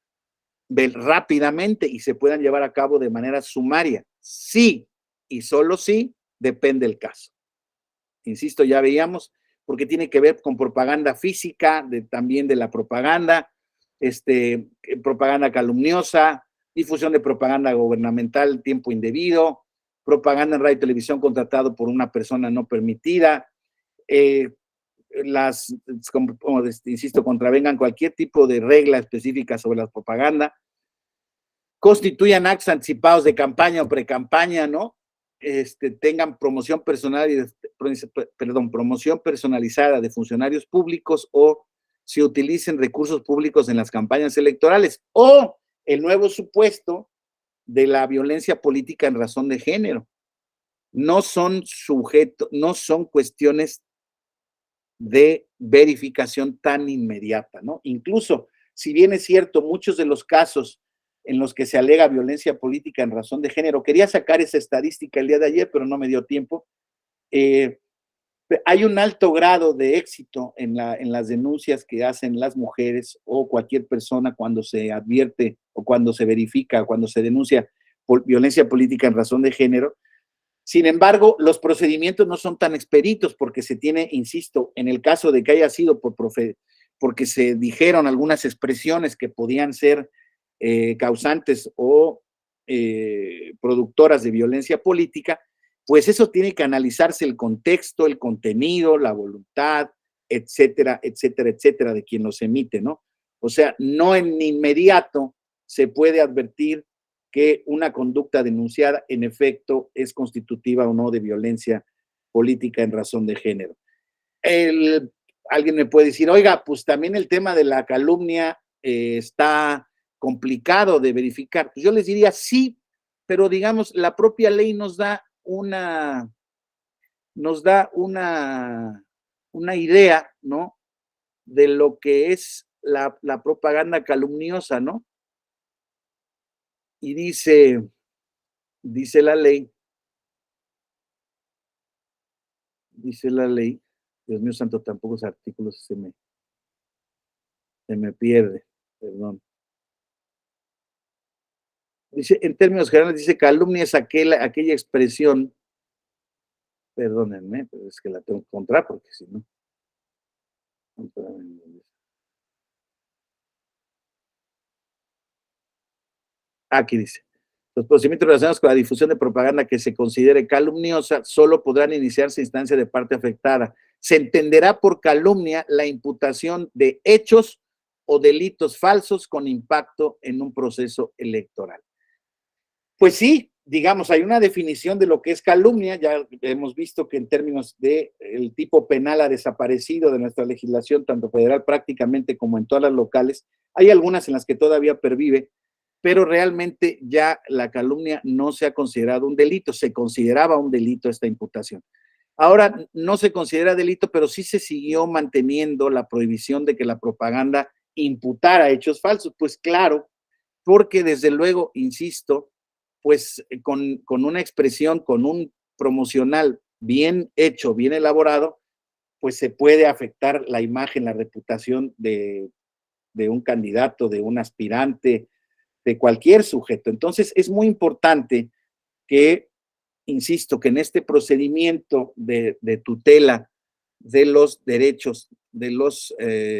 rápidamente y se puedan llevar a cabo de manera sumaria. Sí, y solo sí, depende del caso. Insisto, ya veíamos, porque tiene que ver con propaganda física, también de la propaganda, propaganda calumniosa, difusión de propaganda gubernamental, tiempo indebido, propaganda en radio y televisión contratado por una persona no permitida, eh, como insisto, contravengan cualquier tipo de regla específica sobre la propaganda, constituyan actos anticipados de campaña o precampaña, ¿no? Tengan promoción personal promoción personalizada de funcionarios públicos o se utilicen recursos públicos en las campañas electorales o el nuevo supuesto de la violencia política en razón de género. No son no son cuestiones de verificación tan inmediata, ¿no? Incluso, si bien es cierto, muchos de los casos en los que se alega violencia política en razón de género, quería sacar esa estadística el día de ayer, pero no me dio tiempo, hay un alto grado de éxito en las denuncias que hacen las mujeres o cualquier persona cuando se advierte o cuando se verifica o cuando se denuncia violencia política en razón de género. Sin embargo, los procedimientos no son tan expeditos porque se tiene, insisto, en el caso de que haya sido porque se dijeron algunas expresiones que podían ser causantes o productoras de violencia política, pues eso tiene que analizarse el contexto, el contenido, la voluntad, etcétera, etcétera, etcétera, de quien los emite, ¿no? O sea, no en inmediato se puede advertir que una conducta denunciada en efecto es constitutiva o no de violencia política en razón de género. Alguien me puede decir, oiga, pues también el tema de la calumnia está complicado de verificar. Pues yo les diría sí, pero digamos, la propia ley nos da una idea, ¿no? De lo que es la propaganda calumniosa, ¿no? Y dice la ley, Dios mío santo, tampoco ese artículo se me pierde, perdón. Dice, en términos generales, dice calumnia es aquella expresión, perdónenme, pero es que la tengo que encontrar porque si no. Aquí dice, los procedimientos relacionados con la difusión de propaganda que se considere calumniosa solo podrán iniciarse a instancia de parte afectada. Se entenderá por calumnia la imputación de hechos o delitos falsos con impacto en un proceso electoral. Pues sí, digamos, hay una definición de lo que es calumnia, ya hemos visto que en términos de el tipo penal ha desaparecido de nuestra legislación, tanto federal prácticamente como en todas las locales. Hay algunas en las que todavía pervive, pero realmente ya la calumnia no se ha considerado un delito, se consideraba un delito esta imputación. Ahora no se considera delito, pero sí se siguió manteniendo la prohibición de que la propaganda imputara hechos falsos. Pues claro, porque desde luego, insisto, pues con una expresión, con un promocional bien hecho, bien elaborado, pues se puede afectar la imagen, la reputación de un candidato, de un aspirante, de cualquier sujeto. Entonces es muy importante que, insisto, que en este procedimiento de tutela de los derechos de los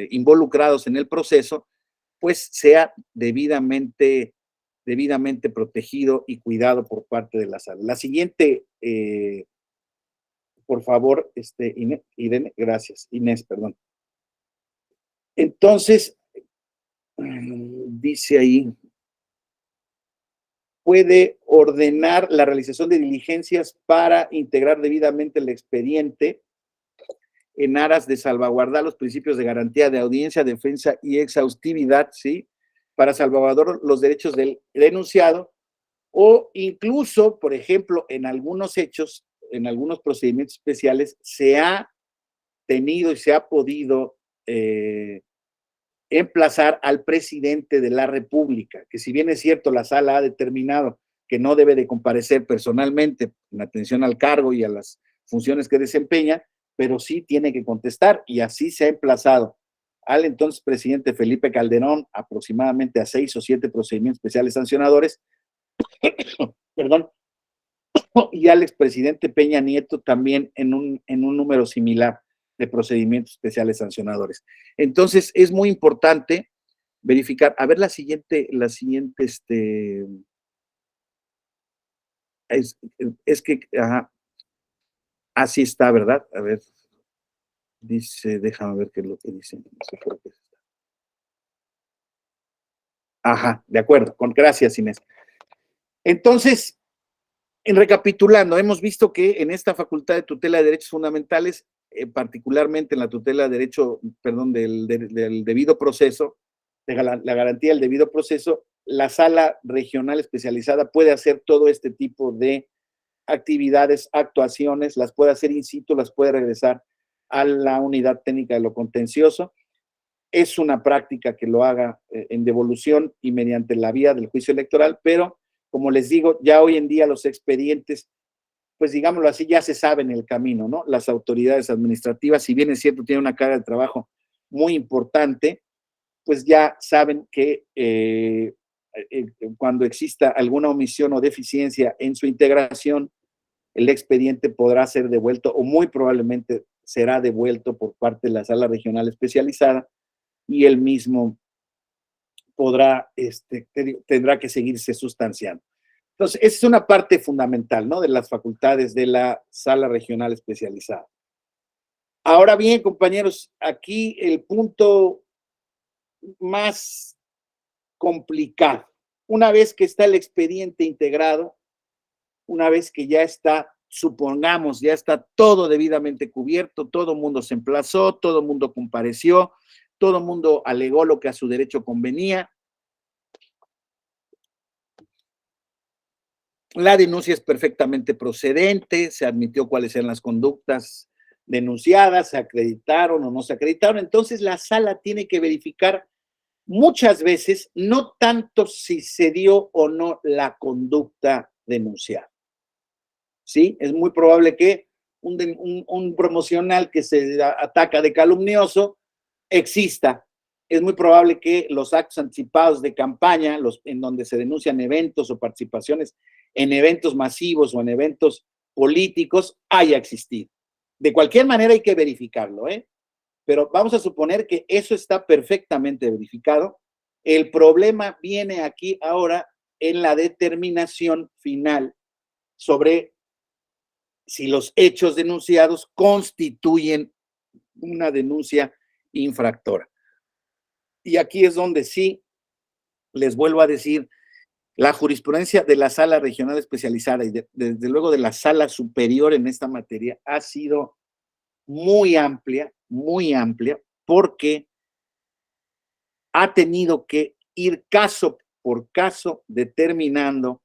involucrados en el proceso, pues sea debidamente protegido y cuidado por parte de la sala. La siguiente, por favor, Irene, gracias, Inés, perdón. Entonces, dice ahí, puede ordenar la realización de diligencias para integrar debidamente el expediente en aras de salvaguardar los principios de garantía de audiencia, defensa y exhaustividad, ¿sí? Para salvaguardar los derechos del denunciado, o incluso, por ejemplo, en algunos hechos, en algunos procedimientos especiales, se ha tenido y se ha podido emplazar al presidente de la República, que si bien es cierto, la sala ha determinado que no debe de comparecer personalmente en atención al cargo y a las funciones que desempeña, pero sí tiene que contestar, y así se ha emplazado al entonces presidente Felipe Calderón aproximadamente a 6 o 7 procedimientos especiales sancionadores, perdón, y al expresidente Peña Nieto también en un número similar de procedimientos especiales sancionadores. Entonces, es muy importante verificar. A ver, la siguiente, es que, ajá, así está, ¿verdad? A ver, dice, déjame ver qué es lo que dice. No sé por qué. Ajá, de acuerdo, gracias, Inés. Entonces, recapitulando, hemos visto que en esta facultad de tutela de derechos fundamentales, particularmente en la tutela de derecho, perdón, del debido proceso, de la garantía del debido proceso, la sala regional especializada puede hacer todo este tipo de actividades, actuaciones, las puede hacer in situ, las puede regresar a la unidad técnica de lo contencioso. Es una práctica que lo haga en devolución y mediante la vía del juicio electoral, pero como les digo, ya hoy en día los expedientes, pues digámoslo así, ya se saben el camino, ¿no? Las autoridades administrativas, si bien es cierto, tienen una carga de trabajo muy importante, pues ya saben que cuando exista alguna omisión o deficiencia en su integración, el expediente podrá ser devuelto o muy probablemente será devuelto por parte de la sala regional especializada y el mismo podrá, tendrá que seguirse sustanciando. Entonces, esa es una parte fundamental, ¿no? De las facultades de la sala regional especializada. Ahora bien, compañeros, aquí el punto más complicado. Una vez que está el expediente integrado, una vez que ya está, supongamos, ya está todo debidamente cubierto, todo el mundo se emplazó, todo el mundo compareció, todo el mundo alegó lo que a su derecho convenía. La denuncia es perfectamente procedente, se admitió cuáles eran las conductas denunciadas, se acreditaron o no se acreditaron. Entonces la sala tiene que verificar muchas veces, no tanto si se dio o no la conducta denunciada. ¿Sí? Es muy probable que un promocional que se ataca de calumnioso exista. Es muy probable que los actos anticipados de campaña, en donde se denuncian eventos o participaciones en eventos masivos o en eventos políticos, haya existido. De cualquier manera hay que verificarlo, ¿eh? Pero vamos a suponer que eso está perfectamente verificado. El problema viene aquí ahora en la determinación final sobre si los hechos denunciados constituyen una denuncia infractora. Y aquí es donde sí, les vuelvo a decir, la jurisprudencia de la sala regional especializada y desde luego de la sala superior en esta materia ha sido muy amplia, porque ha tenido que ir caso por caso determinando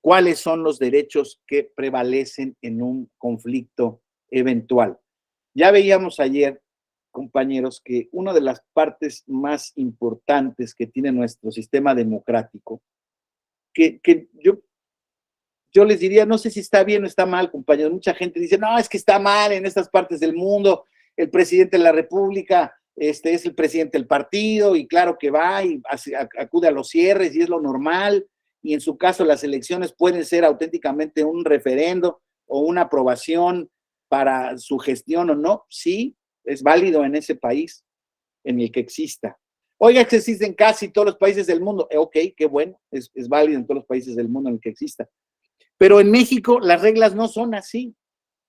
cuáles son los derechos que prevalecen en un conflicto eventual. Ya veíamos ayer, compañeros, que una de las partes más importantes que tiene nuestro sistema democrático, que yo les diría, no sé si está bien o está mal, compañeros, mucha gente dice, no, es que está mal en estas partes del mundo, el presidente de la República es el presidente del partido y claro que va y acude a los cierres y es lo normal, y en su caso las elecciones pueden ser auténticamente un referendo o una aprobación para su gestión o no, sí, es válido en ese país en el que exista. Oiga, que existe en casi todos los países del mundo, ok, qué bueno, es válido en todos los países del mundo en el que exista. Pero en México las reglas no son así.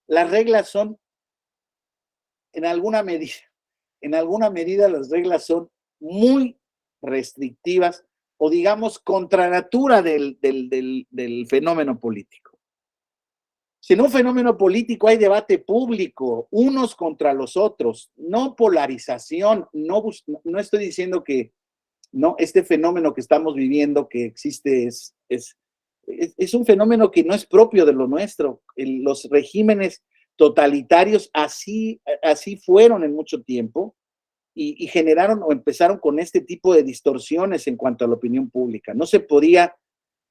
Las reglas son, en alguna medida las reglas son muy restrictivas o digamos contra natura del fenómeno político. Si en un fenómeno político hay debate público, unos contra los otros, no polarización, no estoy diciendo que no, este fenómeno que estamos viviendo, que existe, es un fenómeno que no es propio de lo nuestro. Los regímenes totalitarios así fueron en mucho tiempo y generaron o empezaron con este tipo de distorsiones en cuanto a la opinión pública. No se podía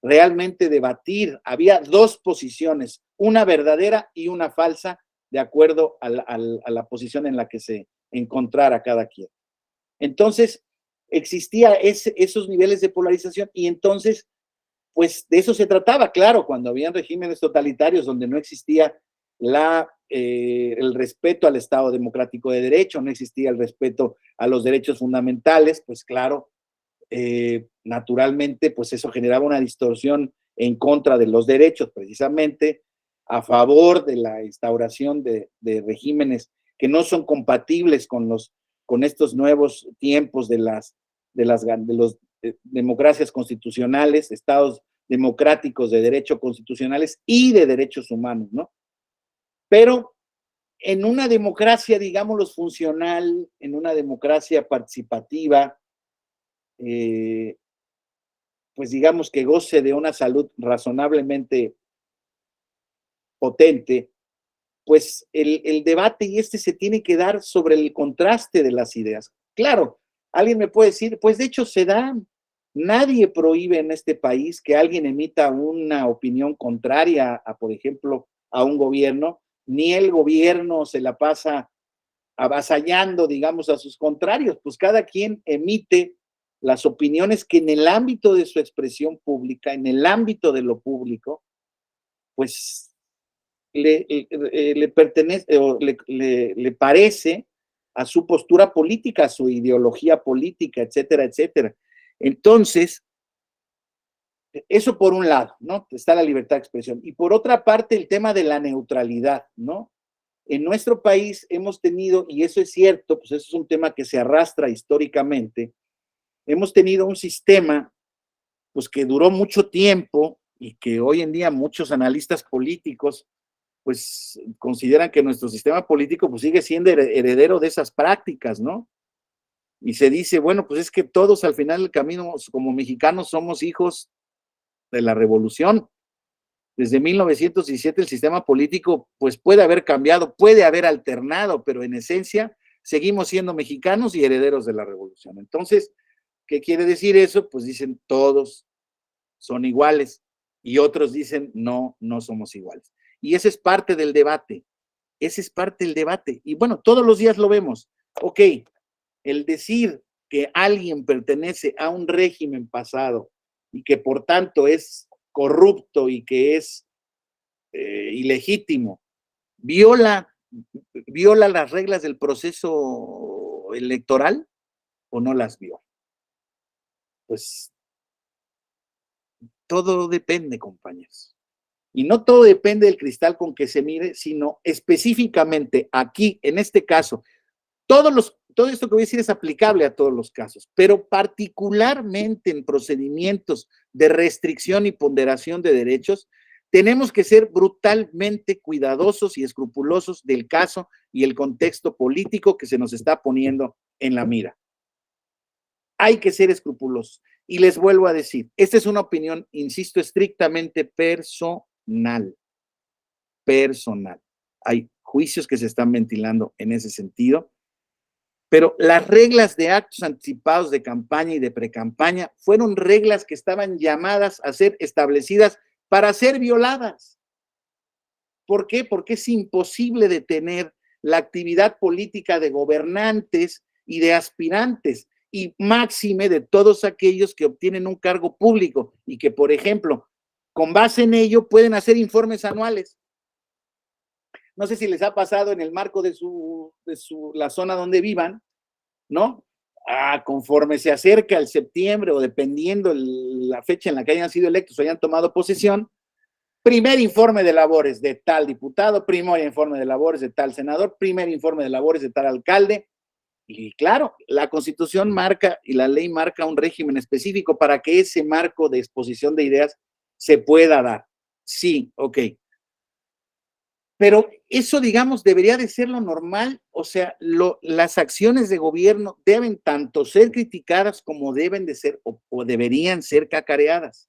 realmente debatir. Había dos posiciones, una verdadera y una falsa, de acuerdo a la posición en la que se encontrara cada quien. Entonces, existía esos niveles de polarización y entonces, pues de eso se trataba, claro, cuando habían regímenes totalitarios donde no existía el respeto al Estado democrático de derecho, no existía el respeto a los derechos fundamentales, pues claro, naturalmente, pues eso generaba una distorsión en contra de los derechos, precisamente a favor de la instauración de regímenes que no son compatibles con estos nuevos tiempos de las democracias constitucionales, estados democráticos de derecho constitucionales y de derechos humanos, ¿no? Pero en una democracia, digámoslo, funcional, en una democracia participativa, pues digamos que goce de una salud razonablemente potente, pues el debate y se tiene que dar sobre el contraste de las ideas. Claro, alguien me puede decir, pues de hecho se da, nadie prohíbe en este país que alguien emita una opinión contraria a, por ejemplo, a un gobierno, ni el gobierno se la pasa avasallando, digamos, a sus contrarios, pues cada quien emite las opiniones que en el ámbito de su expresión pública, en el ámbito de lo público, pues le pertenece o le parece a su postura política, a su ideología política, etcétera, etcétera. Entonces, eso por un lado, ¿no? Está la libertad de expresión. Y por otra parte, el tema de la neutralidad, ¿no? En nuestro país hemos tenido, y eso es cierto, pues eso es un tema que se arrastra históricamente, hemos tenido un sistema, pues que duró mucho tiempo y que hoy en día muchos analistas políticos pues consideran que nuestro sistema político pues sigue siendo heredero de esas prácticas, ¿no? Y se dice, bueno, pues es que todos al final del camino como mexicanos somos hijos de la revolución. Desde 1917 el sistema político pues puede haber cambiado, puede haber alternado, pero en esencia seguimos siendo mexicanos y herederos de la revolución. Entonces, ¿qué quiere decir eso? Pues dicen todos son iguales y otros dicen no, no somos iguales. Y ese es parte del debate, ese es parte del debate. Y bueno, todos los días lo vemos. Ok, el decir que alguien pertenece a un régimen pasado y que por tanto es corrupto y que es ilegítimo, viola las reglas del proceso electoral o no las viola. Pues todo depende, compañeros. Y no todo depende del cristal con que se mire, sino específicamente aquí, en este caso, todo esto que voy a decir es aplicable a todos los casos, pero particularmente en procedimientos de restricción y ponderación de derechos, tenemos que ser brutalmente cuidadosos y escrupulosos del caso y el contexto político que se nos está poniendo en la mira. Hay que ser escrupulosos. Y les vuelvo a decir, esta es una opinión, insisto, estrictamente personal. Personal. Hay juicios que se están ventilando en ese sentido, pero las reglas de actos anticipados de campaña y de precampaña fueron reglas que estaban llamadas a ser establecidas para ser violadas. ¿Por qué? Porque es imposible detener la actividad política de gobernantes y de aspirantes, y máxime de todos aquellos que obtienen un cargo público y que, por ejemplo, con base en ello pueden hacer informes anuales. No sé si les ha pasado en el marco de la zona donde vivan, ¿no? Conforme se acerca el septiembre o dependiendo la fecha en la que hayan sido electos o hayan tomado posesión, primer informe de labores de tal diputado, primer informe de labores de tal senador, primer informe de labores de tal alcalde. Y claro, la Constitución marca y la ley marca un régimen específico para que ese marco de exposición de ideas se pueda dar. Sí, ok. Pero eso, digamos, debería de ser lo normal. O sea, las acciones de gobierno deben tanto ser criticadas como deben de ser o deberían ser cacareadas.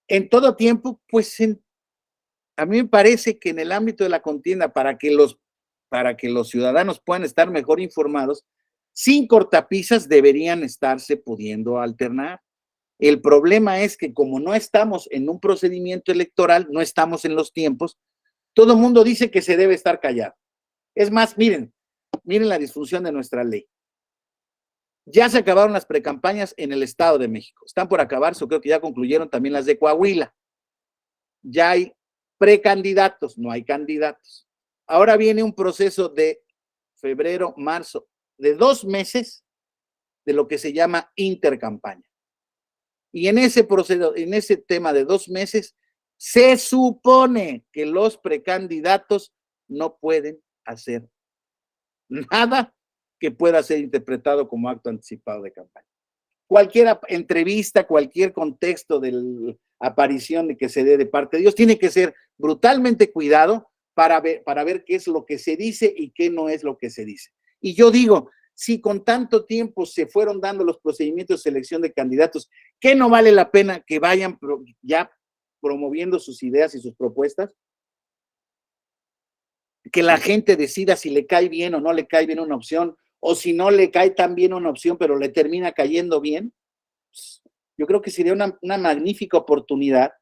En todo tiempo, pues a mí me parece que en el ámbito de la contienda, para que los ciudadanos puedan estar mejor informados, sin cortapisas deberían estarse pudiendo alternar. El problema es que como no estamos en un procedimiento electoral, no estamos en los tiempos, todo el mundo dice que se debe estar callado. Es más, miren la disfunción de nuestra ley. Ya se acabaron las precampañas en el Estado de México. Están por acabarse, creo que ya concluyeron también las de Coahuila. Ya hay precandidatos, no hay candidatos. Ahora viene un proceso de febrero, marzo, de 2 meses de lo que se llama intercampaña. Y en ese proceso, en ese tema de 2 meses, se supone que los precandidatos no pueden hacer nada que pueda ser interpretado como acto anticipado de campaña. Cualquier entrevista, cualquier contexto de la aparición de que se dé de parte de Dios, tiene que ser brutalmente cuidado para ver qué es lo que se dice y qué no es lo que se dice. Y yo digo, si con tanto tiempo se fueron dando los procedimientos de selección de candidatos, ¿qué no vale la pena que vayan ya promoviendo sus ideas y sus propuestas? Que la gente decida si le cae bien o no le cae bien una opción, o si no le cae tan bien una opción, pero le termina cayendo bien. Pues, yo creo que sería una magnífica oportunidad,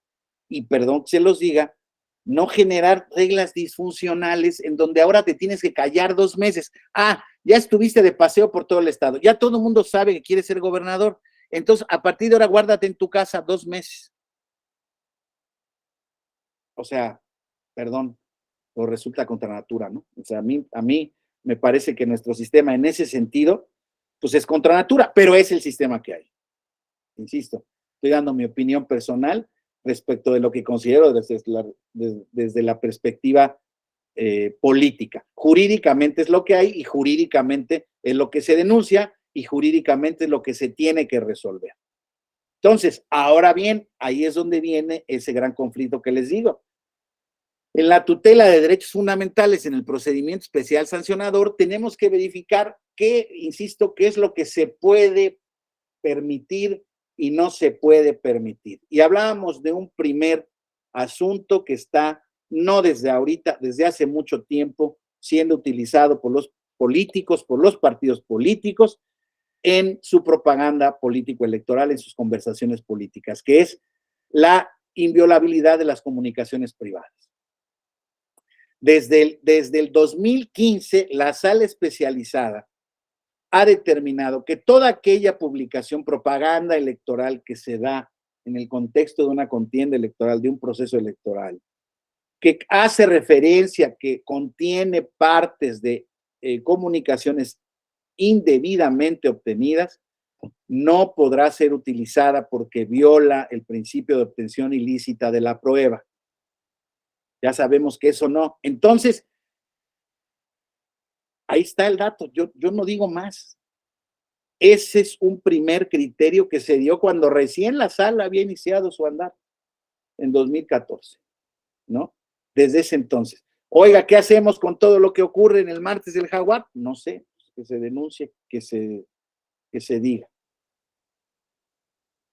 y perdón que se los diga, no generar reglas disfuncionales en donde ahora te tienes que callar 2 meses. Ah, ya estuviste de paseo por todo el estado, ya todo el mundo sabe que quieres ser gobernador, entonces a partir de ahora guárdate en tu casa 2 meses. O sea, perdón, o resulta contra natura, ¿no? O sea, a mí me parece que nuestro sistema en ese sentido, pues es contra natura, pero es el sistema que hay. Insisto, estoy dando mi opinión personal respecto de lo que considero desde la perspectiva política. Jurídicamente es lo que hay y jurídicamente es lo que se denuncia y jurídicamente es lo que se tiene que resolver. Entonces, ahora bien, ahí es donde viene ese gran conflicto que les digo. En la tutela de derechos fundamentales, en el procedimiento especial sancionador, tenemos que verificar qué, insisto, qué es lo que se puede permitir y no se puede permitir. Y hablábamos de un primer asunto que está, no desde ahorita, desde hace mucho tiempo, siendo utilizado por los políticos, por los partidos políticos, en su propaganda político-electoral, en sus conversaciones políticas, que es la inviolabilidad de las comunicaciones privadas. Desde el 2015, la sala especializada ha determinado que toda aquella publicación, propaganda electoral que se da en el contexto de una contienda electoral, de un proceso electoral, que hace referencia, que contiene partes de comunicaciones indebidamente obtenidas, no podrá ser utilizada porque viola el principio de obtención ilícita de la prueba. Ya sabemos que eso no. Entonces, ahí está el dato. Yo no digo más. Ese es un primer criterio que se dio cuando recién la sala había iniciado su andar, en 2014, ¿no? Desde ese entonces. Oiga, ¿qué hacemos con todo lo que ocurre en el martes del Jaguar? No sé, que se denuncie, que se diga.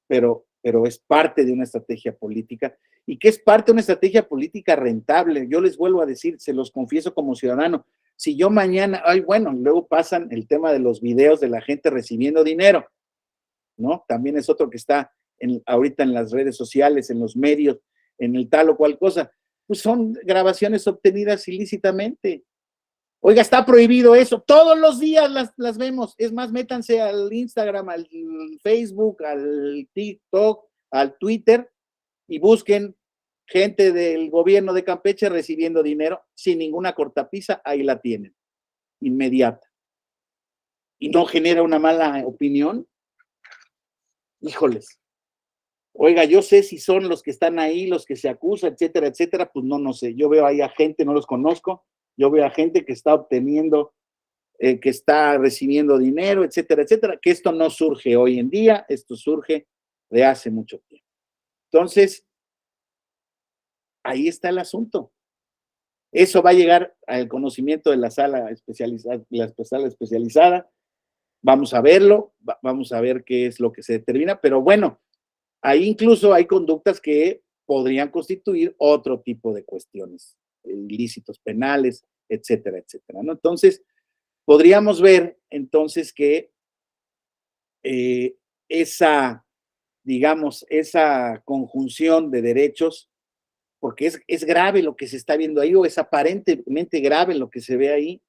Pero es parte de una estrategia política y que es parte de una estrategia política rentable. Yo les vuelvo a decir, se los confieso como ciudadano, si yo mañana, bueno, luego pasan el tema de los videos de la gente recibiendo dinero, ¿no? También es otro que está ahorita en las redes sociales, en los medios, en el tal o cual cosa. Pues son grabaciones obtenidas ilícitamente. Oiga, está prohibido eso. Todos los días las vemos. Es más, métanse al Instagram, al Facebook, al TikTok, al Twitter y busquen gente del gobierno de Campeche recibiendo dinero sin ninguna cortapisa. Ahí la tienen, inmediata. Y no genera una mala opinión. Híjoles. Oiga, yo sé si son los que están ahí, los que se acusan, etcétera, etcétera. Pues no sé. Yo veo ahí a gente, no los conozco. Yo veo a gente que está obteniendo, que está recibiendo dinero, etcétera, etcétera, que esto no surge hoy en día, esto surge de hace mucho tiempo. Entonces, ahí está el asunto. Eso va a llegar al conocimiento de la sala especializada. Vamos a verlo, vamos a ver qué es lo que se determina, pero bueno, ahí incluso hay conductas que podrían constituir otro tipo de cuestiones, ilícitos penales, etcétera, etcétera, ¿no? Entonces, podríamos ver entonces que esa, digamos, esa conjunción de derechos, porque es grave lo que se está viendo ahí, o es aparentemente grave lo que se ve ahí,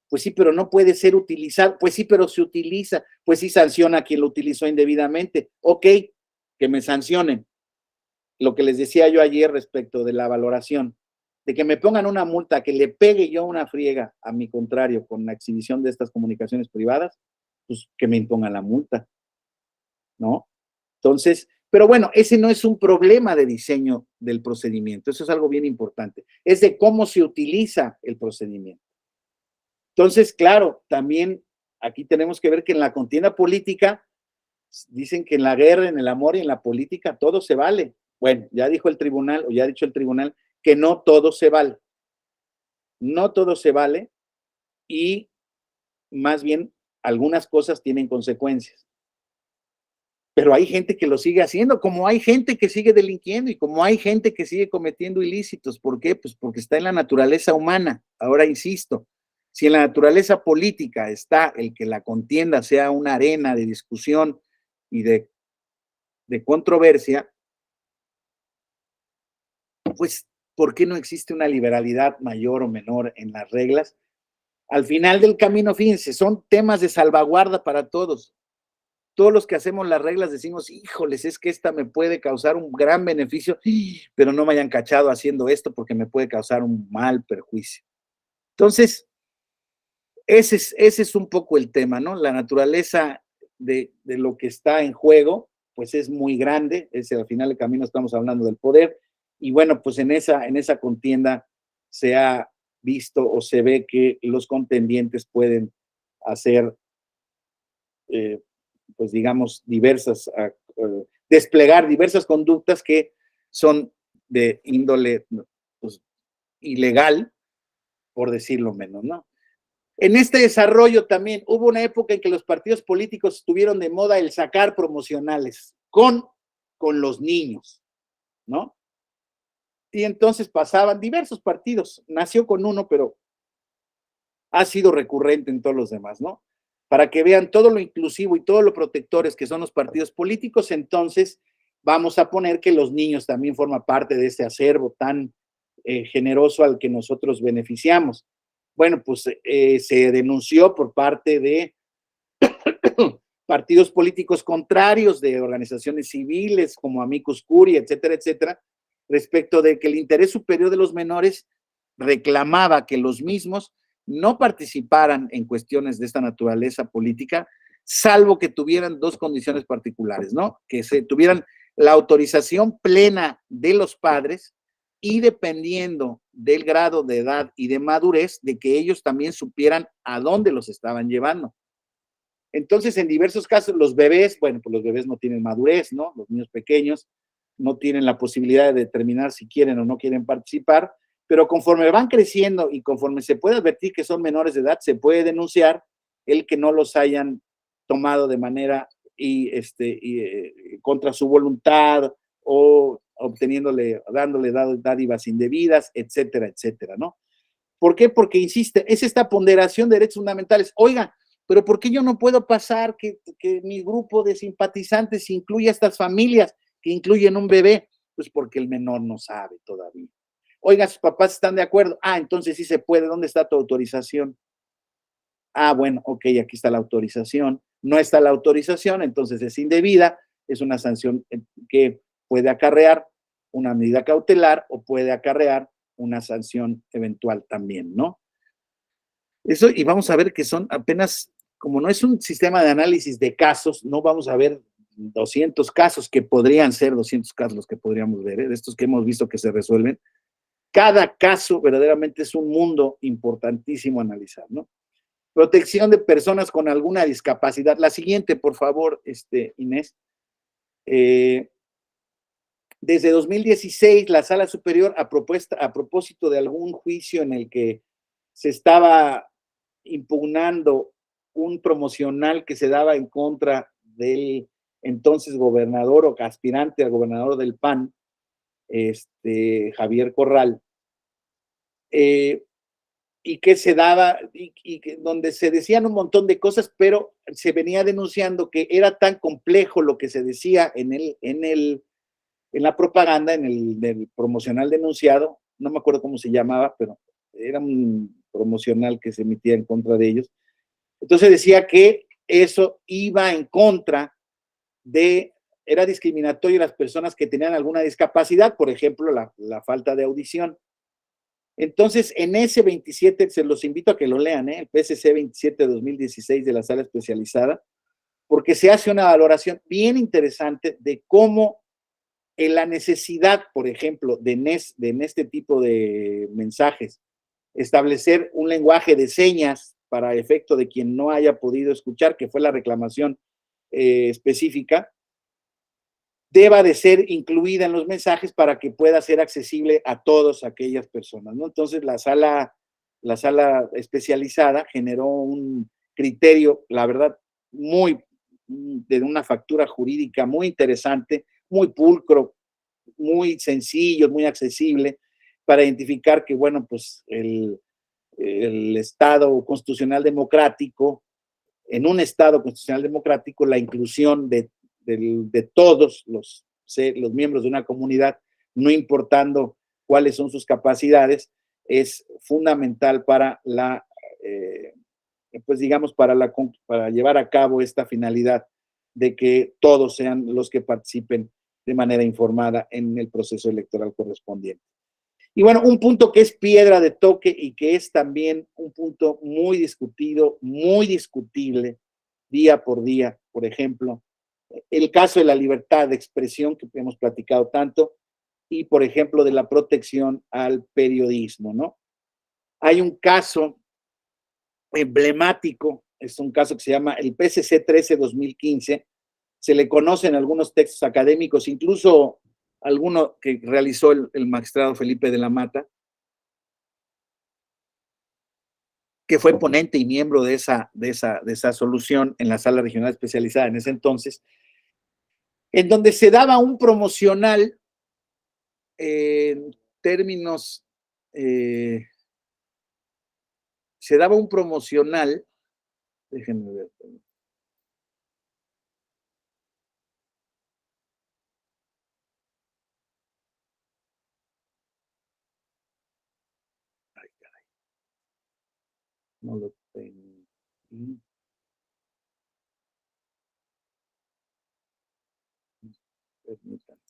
pues sí, pero no puede ser utilizado, pues sí, pero se utiliza, pues sí sanciona a quien lo utilizó indebidamente, ok, que me sancionen. Lo que les decía yo ayer respecto de la valoración, de que me pongan una multa, que le pegue yo una friega a mi contrario con la exhibición de estas comunicaciones privadas, pues que me impongan la multa, ¿no? Entonces, pero bueno, ese no es un problema de diseño del procedimiento, eso es algo bien importante, es de cómo se utiliza el procedimiento. Entonces, claro, también aquí tenemos que ver que en la contienda política, dicen que en la guerra, en el amor y en la política todo se vale. Bueno, ya dijo el tribunal, o ya ha dicho el tribunal, que no todo se vale. No todo se vale y más bien algunas cosas tienen consecuencias. Pero hay gente que lo sigue haciendo, como hay gente que sigue delinquiendo y como hay gente que sigue cometiendo ilícitos. ¿Por qué? Pues porque está en la naturaleza humana. Ahora insisto, si en la naturaleza política está el que la contienda sea una arena de discusión y de controversia, pues, ¿por qué no existe una liberalidad mayor o menor en las reglas? Al final del camino, fíjense, son temas de salvaguarda para todos. Todos los que hacemos las reglas decimos, híjoles, es que esta me puede causar un gran beneficio, pero no me hayan cachado haciendo esto porque me puede causar un mal perjuicio. Entonces, ese es un poco el tema, ¿no? La naturaleza de lo que está en juego, pues es muy grande, al final del camino estamos hablando del poder, y bueno, pues en esa contienda se ha visto o se ve que los contendientes pueden hacer, pues digamos, desplegar diversas conductas que son de índole pues, ilegal, por decirlo menos, ¿no? En este desarrollo también hubo una época en que los partidos políticos estuvieron de moda el sacar promocionales con los niños, ¿no? Y entonces pasaban diversos partidos, nació con uno, pero ha sido recurrente en todos los demás, ¿no? Para que vean todo lo inclusivo y todo lo protectores que son los partidos políticos, entonces vamos a poner que los niños también forman parte de este acervo tan generoso al que nosotros beneficiamos. Bueno, pues se denunció por parte de partidos políticos contrarios, de organizaciones civiles como Amicus Curiae, etcétera, etcétera, respecto de que el interés superior de los menores reclamaba que los mismos no participaran en cuestiones de esta naturaleza política, salvo que tuvieran dos condiciones particulares, ¿no? Que se tuvieran la autorización plena de los padres y dependiendo del grado de edad y de madurez, de que ellos también supieran a dónde los estaban llevando. Entonces, en diversos casos, los bebés, bueno, pues los bebés no tienen madurez, ¿no? Los niños pequeños no tienen la posibilidad de determinar si quieren o no quieren participar, pero conforme van creciendo y conforme se puede advertir que son menores de edad, se puede denunciar el que no los hayan tomado de manera contra su voluntad o dándole dádivas indebidas, etcétera, etcétera, ¿no? ¿Por qué? Porque, insiste, es esta ponderación de derechos fundamentales. Oiga, pero ¿por qué yo no puedo pasar que mi grupo de simpatizantes incluya a estas familias que incluyen un bebé? Pues porque el menor no sabe todavía. Oiga, sus papás están de acuerdo. Ah, entonces sí se puede. ¿Dónde está tu autorización? Ah, bueno, ok, aquí está la autorización. No está la autorización, entonces es indebida. Es una sanción que puede acarrear una medida cautelar o puede acarrear una sanción eventual también, ¿no? Eso, y vamos a ver que son apenas, como no es un sistema de análisis de casos, no vamos a ver 200 casos que podrían ser 200 casos los que podríamos ver, de estos que hemos visto que se resuelven. Cada caso verdaderamente es un mundo importantísimo a analizar, ¿no? Protección de personas con alguna discapacidad. La siguiente, por favor, Inés. Desde 2016, la Sala Superior, a propósito de algún juicio en el que se estaba impugnando un promocional que se daba en contra del entonces gobernador o aspirante al gobernador del PAN, Javier Corral, y que se daba, donde se decían un montón de cosas, pero se venía denunciando que era tan complejo lo que se decía en la propaganda, en el promocional denunciado, no me acuerdo cómo se llamaba, pero era un promocional que se emitía en contra de ellos. Entonces decía que eso iba en contra era discriminatorio a las personas que tenían alguna discapacidad, por ejemplo, la falta de audición. Entonces, en ese 27, se los invito a que lo lean, el PSC 27-2016 de la Sala Especializada, porque se hace una valoración bien interesante de cómo en la necesidad, por ejemplo, en este tipo de mensajes, establecer un lenguaje de señas para efecto de quien no haya podido escuchar, que fue la reclamación específica, deba de ser incluida en los mensajes para que pueda ser accesible a todas aquellas personas, ¿no? Entonces, la sala especializada generó un criterio, la verdad, de una factura jurídica muy interesante, muy pulcro, muy sencillo, muy accesible, para identificar que, bueno, pues el Estado constitucional democrático, en un Estado constitucional democrático, la inclusión de todos los miembros de una comunidad, no importando cuáles son sus capacidades, es fundamental para pues digamos, para llevar a cabo esta finalidad de que todos sean los que participen de manera informada en el proceso electoral correspondiente. Y bueno, un punto que es piedra de toque y que es también un punto muy discutido, muy discutible día por día, por ejemplo, el caso de la libertad de expresión que hemos platicado tanto y, por ejemplo, de la protección al periodismo, ¿no? Hay un caso emblemático, es un caso que se llama el PSC 13-2015, se le conocen algunos textos académicos, incluso alguno que realizó el magistrado Felipe de la Mata, que fue ponente y miembro de esa solución en la sala regional especializada en ese entonces, en donde se daba un promocional en términos, se daba un promocional, déjenme ver. Ay, caray, no lo tengo. Permítanme.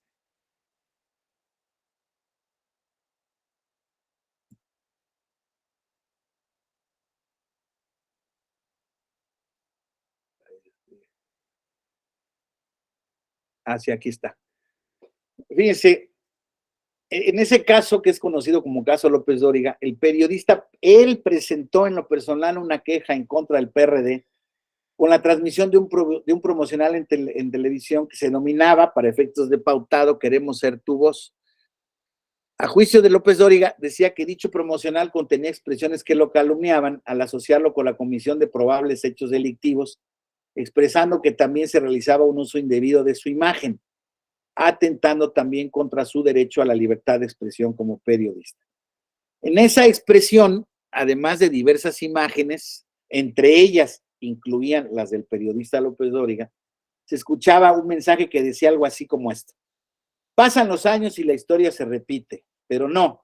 Ah, sí, aquí está. Fíjense, en ese caso que es conocido como caso López Dóriga, el periodista, él presentó en lo personal una queja en contra del PRD con la transmisión de un promocional en televisión que se denominaba, para efectos de pautado, Queremos ser tu voz. A juicio de López Dóriga, decía que dicho promocional contenía expresiones que lo calumniaban al asociarlo con la comisión de probables hechos delictivos, expresando que también se realizaba un uso indebido de su imagen, atentando también contra su derecho a la libertad de expresión como periodista. En esa expresión, además de diversas imágenes, entre ellas incluían las del periodista López Dóriga, se escuchaba un mensaje que decía algo así como esto: pasan los años y la historia se repite, pero no,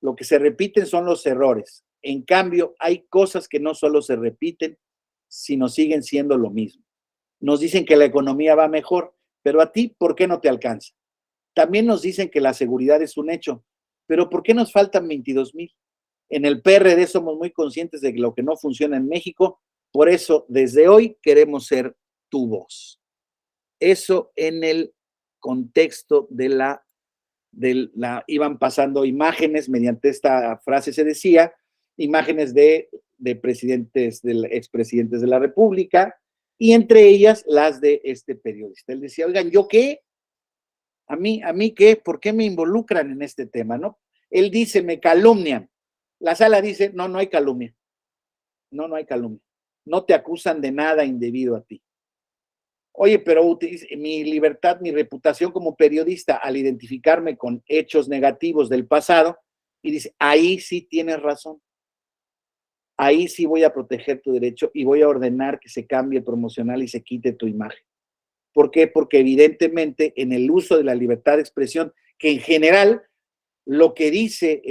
lo que se repiten son los errores. En cambio, hay cosas que no solo se repiten, sino siguen siendo lo mismo. Nos dicen que la economía va mejor, pero a ti, ¿por qué no te alcanza? También nos dicen que la seguridad es un hecho, pero ¿por qué nos faltan 22,000? En el PRD somos muy conscientes de lo que no funciona en México, por eso desde hoy queremos ser tu voz. Eso en el contexto iban pasando imágenes, mediante esta frase se decía, imágenes de presidentes, de expresidentes de la República, y entre ellas las de este periodista. Él decía, oigan, ¿yo qué? ¿A mí qué? ¿Por qué me involucran en este tema, no? Él dice, me calumnian. La sala dice, no, no hay calumnia. No, no hay calumnia. No te acusan de nada indebido a ti. Oye, pero mi libertad, mi reputación como periodista al identificarme con hechos negativos del pasado, y dice, ahí sí tienes razón. Ahí sí voy a proteger tu derecho y voy a ordenar que se cambie el promocional y se quite tu imagen. ¿Por qué? Porque evidentemente en el uso de la libertad de expresión, que en general lo que dice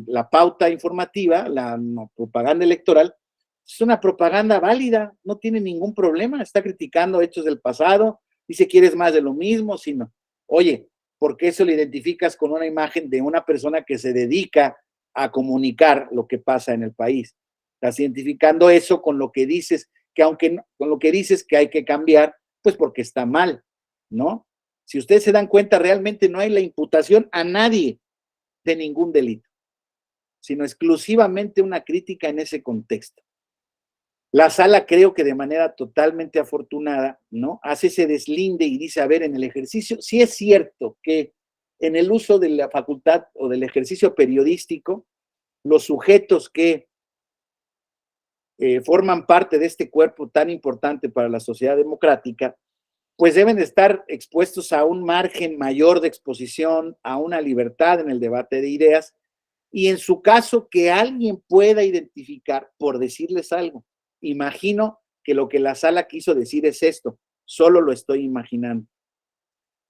la pauta informativa, la propaganda electoral, es una propaganda válida, no tiene ningún problema, está criticando hechos del pasado, dice quieres más de lo mismo, sino, oye, ¿por qué eso lo identificas con una imagen de una persona que se dedica a comunicar lo que pasa en el país? Estás identificando eso con lo que dices, que aunque con lo que dices que hay que cambiar, pues porque está mal, ¿no? Si ustedes se dan cuenta, realmente no hay la imputación a nadie de ningún delito, sino exclusivamente una crítica en ese contexto. La sala creo que de manera totalmente afortunada, ¿no? Hace ese deslinde y dice, a ver, en el ejercicio, sí es cierto que en el uso de la facultad o del ejercicio periodístico, los sujetos que forman parte de este cuerpo tan importante para la sociedad democrática, pues deben de estar expuestos a un margen mayor de exposición, a una libertad en el debate de ideas, y en su caso que alguien pueda identificar por decirles algo. Imagino que lo que la sala quiso decir es esto, solo lo estoy imaginando.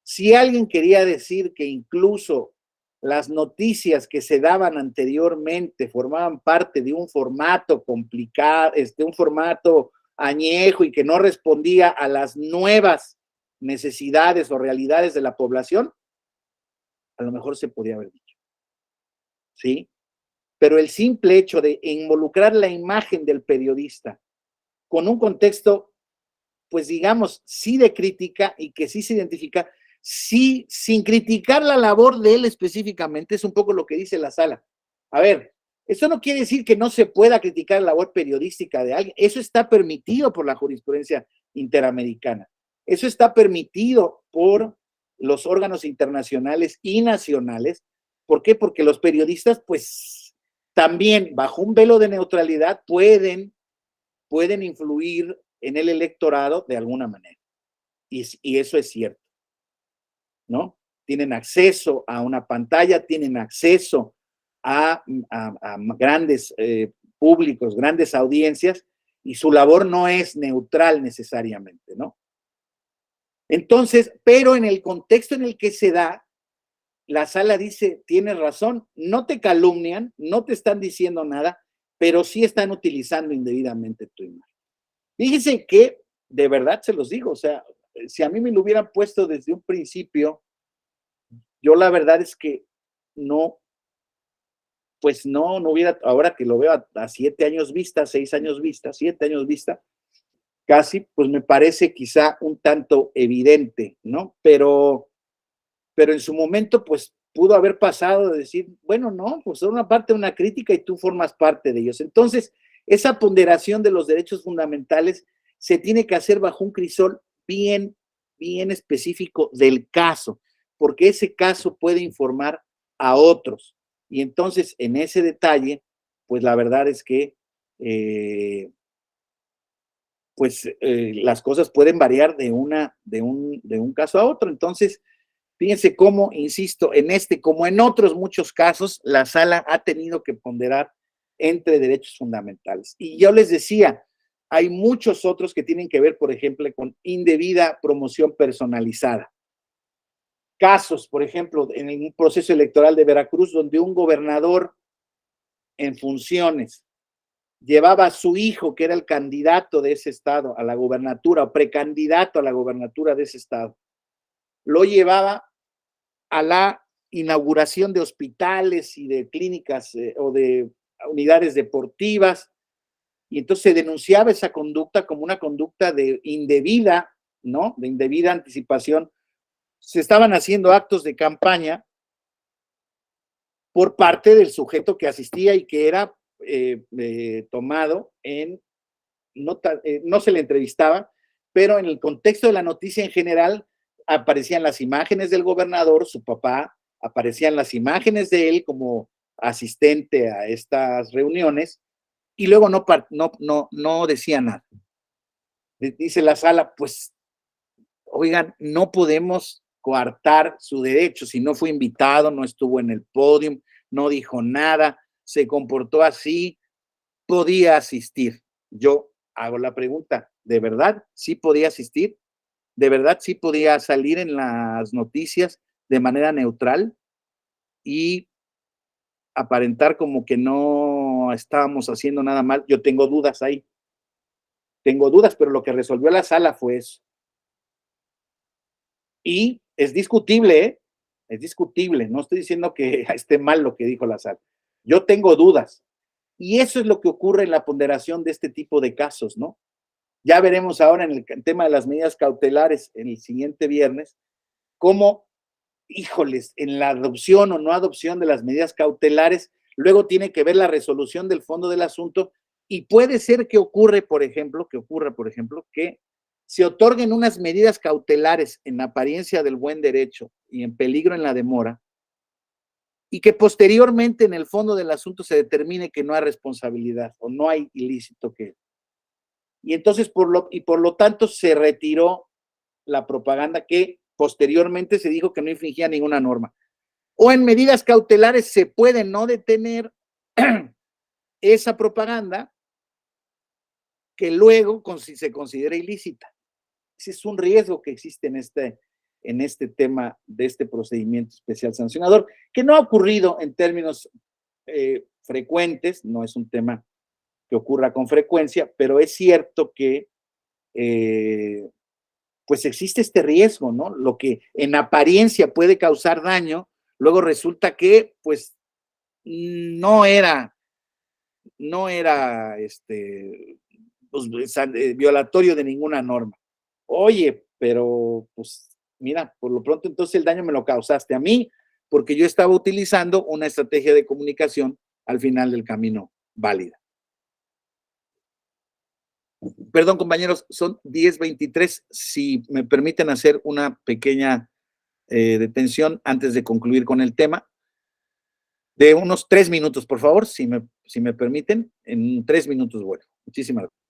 Si alguien quería decir que incluso las noticias que se daban anteriormente formaban parte de un formato complicado, un formato añejo y que no respondía a las nuevas necesidades o realidades de la población, a lo mejor se podía haber dicho, ¿sí? Pero el simple hecho de involucrar la imagen del periodista con un contexto, pues digamos, sí de crítica y que sí se identifica, sí, sin criticar la labor de él específicamente, es un poco lo que dice la sala. A ver, eso no quiere decir que no se pueda criticar la labor periodística de alguien, eso está permitido por la jurisprudencia interamericana, eso está permitido por los órganos internacionales y nacionales. ¿Por qué? Porque los periodistas, pues, también bajo un velo de neutralidad pueden influir en el electorado de alguna manera. Y eso es cierto, ¿no? Tienen acceso a una pantalla, tienen acceso a grandes públicos, grandes audiencias, y su labor no es neutral necesariamente, ¿no? Entonces, pero en el contexto en el que se da, la sala dice, tienes razón, no te calumnian, no te están diciendo nada, pero sí están utilizando indebidamente tu imagen. Fíjense que, de verdad se los digo, o sea, si a mí me lo hubieran puesto desde un principio, yo la verdad es que no, pues no hubiera, ahora que lo veo a 7 años vista, 6 años vista, 7 años vista, casi, pues me parece quizá un tanto evidente, ¿no? Pero en su momento, pues pudo haber pasado de decir, bueno, no, pues son una parte de una crítica y tú formas parte de ellos. Entonces, esa ponderación de los derechos fundamentales se tiene que hacer bajo un crisol bien específico del caso, porque ese caso puede informar a otros. Y entonces, en ese detalle, pues la verdad es que, las cosas pueden variar de un caso a otro. Entonces, fíjense cómo, insisto, en este como en otros muchos casos, la sala ha tenido que ponderar entre derechos fundamentales. Y yo les decía, hay muchos otros que tienen que ver, por ejemplo, con indebida promoción personalizada. Casos, por ejemplo, en un proceso electoral de Veracruz, donde un gobernador en funciones llevaba a su hijo, que era el candidato de ese estado a la gobernatura, o precandidato a la gobernatura de ese estado, lo llevaba a la inauguración de hospitales y de clínicas o de unidades deportivas, y entonces se denunciaba esa conducta como una conducta de indebida, ¿no? De indebida anticipación. Se estaban haciendo actos de campaña por parte del sujeto que asistía y que era tomado en, no se le entrevistaba, pero en el contexto de la noticia en general aparecían las imágenes del gobernador, su papá, aparecían las imágenes de él como asistente a estas reuniones, y luego no decía nada. Dice la sala, pues, oigan, no podemos coartar su derecho, si no fue invitado, no estuvo en el podio, no dijo nada, se comportó así, podía asistir. Yo hago la pregunta, ¿de verdad sí podía asistir? ¿De verdad sí podía salir en las noticias de manera neutral y aparentar como que no estábamos haciendo nada mal? Yo tengo dudas ahí, tengo dudas, pero lo que resolvió la sala fue eso. Y es discutible, ¿eh? Es discutible, no estoy diciendo que esté mal lo que dijo la sala. Yo tengo dudas. Y eso es lo que ocurre en la ponderación de este tipo de casos, ¿no? Ya veremos ahora en el tema de las medidas cautelares en el siguiente viernes, cómo, híjoles, en la adopción o no adopción de las medidas cautelares, luego tiene que ver la resolución del fondo del asunto y puede ser que ocurra, por ejemplo, que se otorguen unas medidas cautelares en apariencia del buen derecho y en peligro en la demora, y que posteriormente en el fondo del asunto se determine que no hay responsabilidad o no hay ilícito que. Y entonces, por lo tanto, se retiró la propaganda que posteriormente se dijo que no infringía ninguna norma. O en medidas cautelares se puede no detener esa propaganda que luego se considera ilícita. Ese es un riesgo que existe en este tema de este procedimiento especial sancionador, que no ha ocurrido en términos frecuentes, no es un tema que ocurra con frecuencia, pero es cierto que pues existe este riesgo, ¿no? Lo que en apariencia puede causar daño, luego resulta que pues no era pues, violatorio de ninguna norma. Oye, pero pues mira, por lo pronto entonces el daño me lo causaste a mí, porque yo estaba utilizando una estrategia de comunicación al final del camino válida. Perdón, compañeros, son 10:23. Si me permiten hacer una pequeña detención antes de concluir con el tema, de unos 3 minutos, por favor, si me permiten, en 3 minutos, bueno. Muchísimas gracias.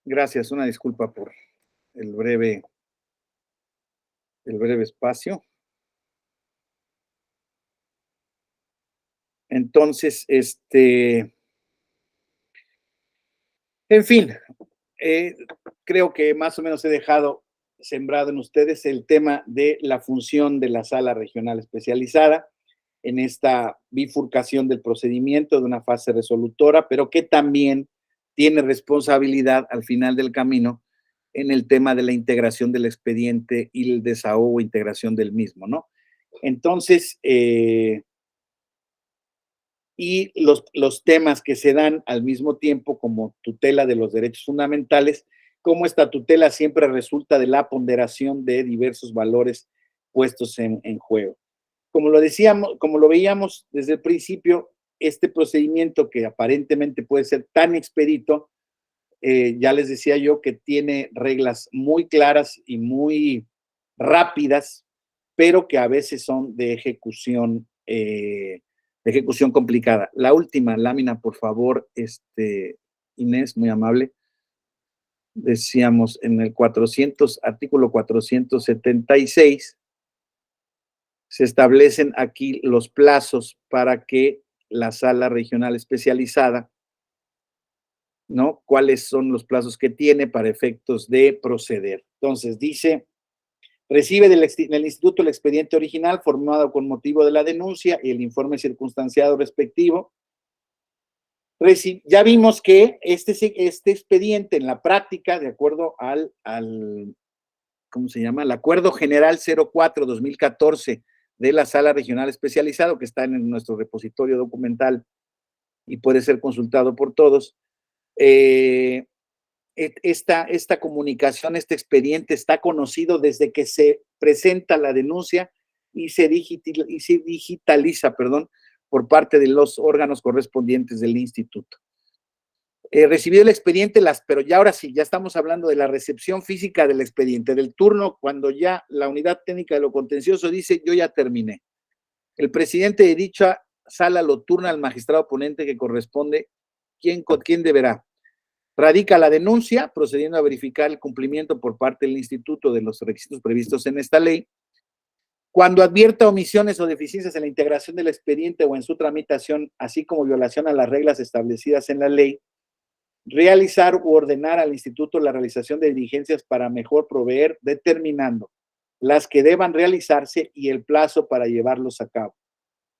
Gracias, una disculpa por el breve, el breve espacio. Entonces, en fin, eh, creo que más o menos he dejado sembrado en ustedes el tema de la función de la sala regional especializada en esta bifurcación del procedimiento de una fase resolutora, pero que también tiene responsabilidad al final del camino en el tema de la integración del expediente y el desahogo e integración del mismo, ¿no? Entonces, y los temas que se dan al mismo tiempo como tutela de los derechos fundamentales, como esta tutela siempre resulta de la ponderación de diversos valores puestos en juego. Como lo decíamos, como lo veíamos desde el principio, este procedimiento que aparentemente puede ser tan expedito, ya les decía yo que tiene reglas muy claras y muy rápidas, pero que a veces son de ejecución complicada. La última lámina, por favor, Inés, muy amable. Decíamos en el artículo 476, se establecen aquí los plazos para que la sala regional especializada, ¿no? ¿Cuáles son los plazos que tiene para efectos de proceder? Entonces, dice, recibe del instituto el expediente original formado con motivo de la denuncia y el informe circunstanciado respectivo. Ya vimos que este expediente en la práctica, de acuerdo ¿cómo se llama? El Acuerdo General 04-2014 de la Sala Regional Especializada, que está en nuestro repositorio documental y puede ser consultado por todos. Esta comunicación, este expediente está conocido desde que se presenta la denuncia y se digitaliza, por parte de los órganos correspondientes del instituto. Recibido el expediente, pero ya ahora sí, ya estamos hablando de la recepción física del expediente, del turno, cuando ya la unidad técnica de lo contencioso dice, yo ya terminé. El presidente de dicha sala lo turna al magistrado ponente que corresponde, ¿quién deberá? Radica la denuncia, procediendo a verificar el cumplimiento por parte del instituto de los requisitos previstos en esta ley. Cuando advierta omisiones o deficiencias en la integración del expediente o en su tramitación, así como violación a las reglas establecidas en la ley, realizar u ordenar al instituto la realización de diligencias para mejor proveer, determinando las que deban realizarse y el plazo para llevarlos a cabo,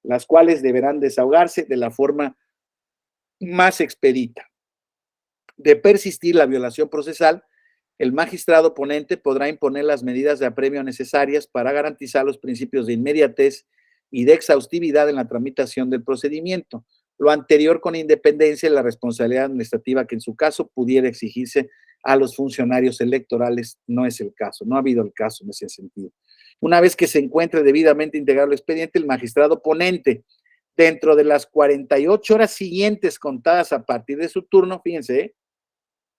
las cuales deberán desahogarse de la forma más expedita. De persistir la violación procesal, el magistrado ponente podrá imponer las medidas de apremio necesarias para garantizar los principios de inmediatez y de exhaustividad en la tramitación del procedimiento, lo anterior con independencia de la responsabilidad administrativa que en su caso pudiera exigirse a los funcionarios electorales. No es el caso, no ha habido el caso en ese sentido. Una vez que se encuentre debidamente integrado el expediente, el magistrado ponente, dentro de las 48 horas siguientes contadas a partir de su turno, fíjense,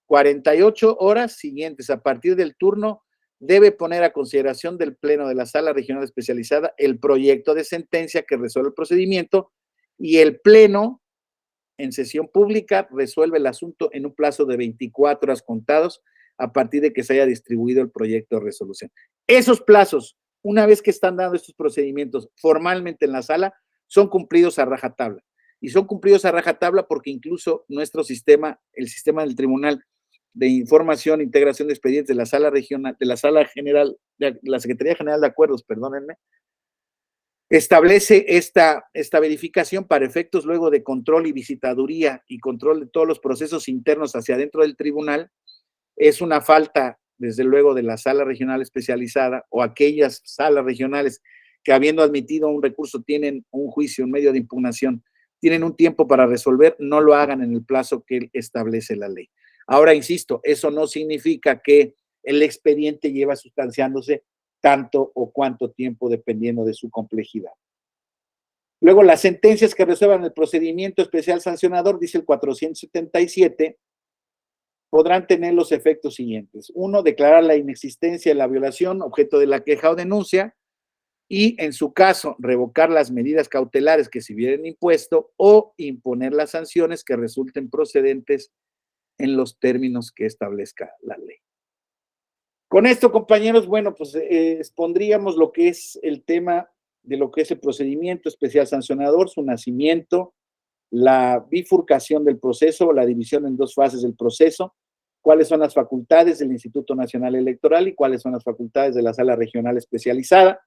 48 horas siguientes a partir del turno, debe poner a consideración del Pleno de la Sala Regional Especializada el proyecto de sentencia que resuelve el procedimiento y el Pleno, en sesión pública, resuelve el asunto en un plazo de 24 horas contados a partir de que se haya distribuido el proyecto de resolución. Esos plazos, una vez que están dando estos procedimientos formalmente en la sala, son cumplidos a rajatabla. Y son cumplidos a rajatabla porque incluso nuestro sistema, el sistema del Tribunal de Información e Integración de Expedientes de la Sala Regional, de la Sala General, de la Secretaría General de Acuerdos, perdónenme, establece esta verificación para efectos luego de control y visitaduría y control de todos los procesos internos hacia adentro del tribunal. Es una falta, desde luego, de la sala regional especializada o aquellas salas regionales que, habiendo admitido un recurso, tienen un juicio, un medio de impugnación, tienen un tiempo para resolver, no lo hagan en el plazo que establece la ley. Ahora, insisto, eso no significa que el expediente lleva sustanciándose tanto o cuánto tiempo, dependiendo de su complejidad. Luego, las sentencias que resuelvan el procedimiento especial sancionador, dice el 477, podrán tener los efectos siguientes. Uno, declarar la inexistencia de la violación, objeto de la queja o denuncia, y en su caso, revocar las medidas cautelares que se hubieran impuesto o imponer las sanciones que resulten procedentes en los términos que establezca la ley. Con esto, compañeros, bueno, pues expondríamos lo que es el tema de lo que es el procedimiento especial sancionador, su nacimiento, la bifurcación del proceso o la división en dos fases del proceso, cuáles son las facultades del Instituto Nacional Electoral y cuáles son las facultades de la Sala Regional Especializada,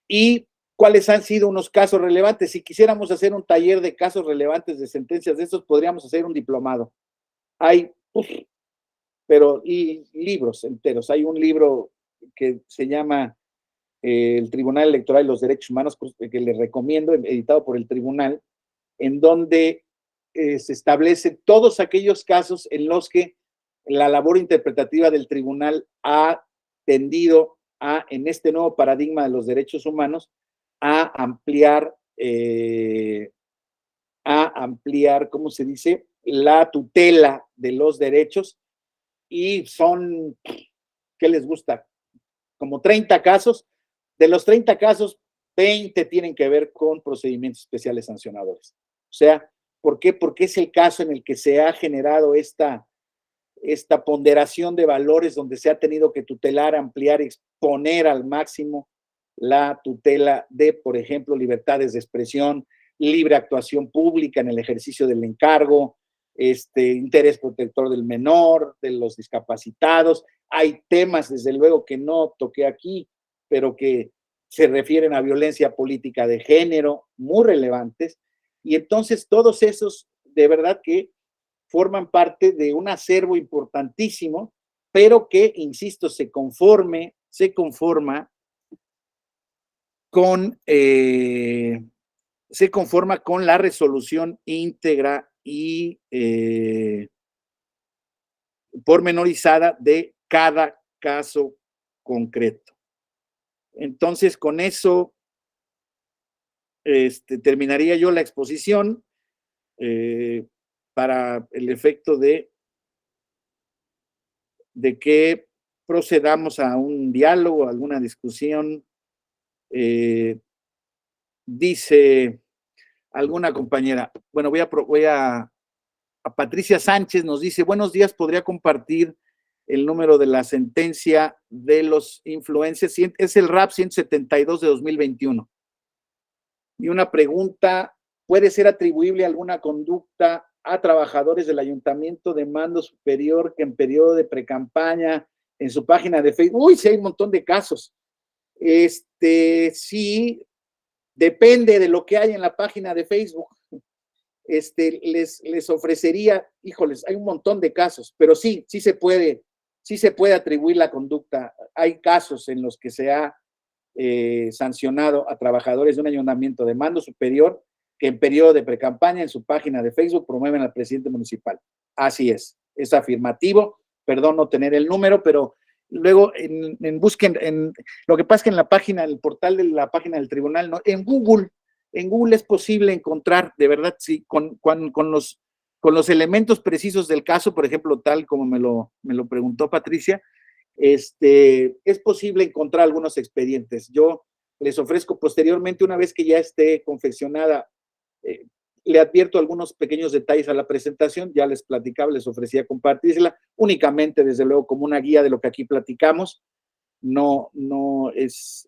y cuáles han sido unos casos relevantes. Si quisiéramos hacer un taller de casos relevantes de sentencias de estos, podríamos hacer un diplomado. Hay pero y libros enteros. Hay un libro que se llama El Tribunal Electoral y los Derechos Humanos, que les recomiendo, editado por el Tribunal, en donde se establecen todos aquellos casos en los que la labor interpretativa del tribunal ha tendido a, en este nuevo paradigma de los derechos humanos, a ampliar, ¿cómo se dice?, la tutela de los derechos, y son, ¿qué les gusta? Como 30 casos. De los 30 casos, 20 tienen que ver con procedimientos especiales sancionadores. O sea, ¿por qué? Porque es el caso en el que se ha generado esta ponderación de valores, donde se ha tenido que tutelar, ampliar, exponer al máximo la tutela de, por ejemplo, libertades de expresión, libre actuación pública en el ejercicio del encargo, interés protector del menor, de los discapacitados. Hay temas, desde luego, que no toqué aquí, pero que se refieren a violencia política de género, muy relevantes. Y entonces todos esos, de verdad que forman parte de un acervo importantísimo, pero que, insisto, se conforma con la resolución íntegra y pormenorizada de cada caso concreto. Entonces, con eso terminaría yo la exposición, para el efecto de que procedamos a un diálogo, a alguna discusión. Dice alguna compañera, bueno, a Patricia Sánchez nos dice: buenos días, ¿podría compartir el número de la sentencia de los influencers? Es el RAP 172 de 2021. Y una pregunta: ¿puede ser atribuible alguna conducta a trabajadores del ayuntamiento de mando superior que en periodo de precampaña en su página de Facebook? Uy, sí, hay un montón de casos. Sí, depende de lo que hay en la página de Facebook. Les ofrecería, híjoles, hay un montón de casos, pero sí se puede atribuir la conducta. Hay casos en los que se ha sancionado a trabajadores de un ayuntamiento de mando superior que en periodo de precampaña en su página de Facebook promueven al presidente municipal. Así es afirmativo. Perdón no tener el número, pero luego busquen, lo que pasa es que en la página, el portal de la página del tribunal, ¿no? En Google es posible encontrar, de verdad, sí, con los elementos precisos del caso, por ejemplo, tal como me lo preguntó Patricia, es posible encontrar algunos expedientes. Yo les ofrezco posteriormente, una vez que ya esté confeccionada, le advierto algunos pequeños detalles a la presentación. Ya les platicaba, les ofrecía compartírsela, únicamente, desde luego, como una guía de lo que aquí platicamos. No es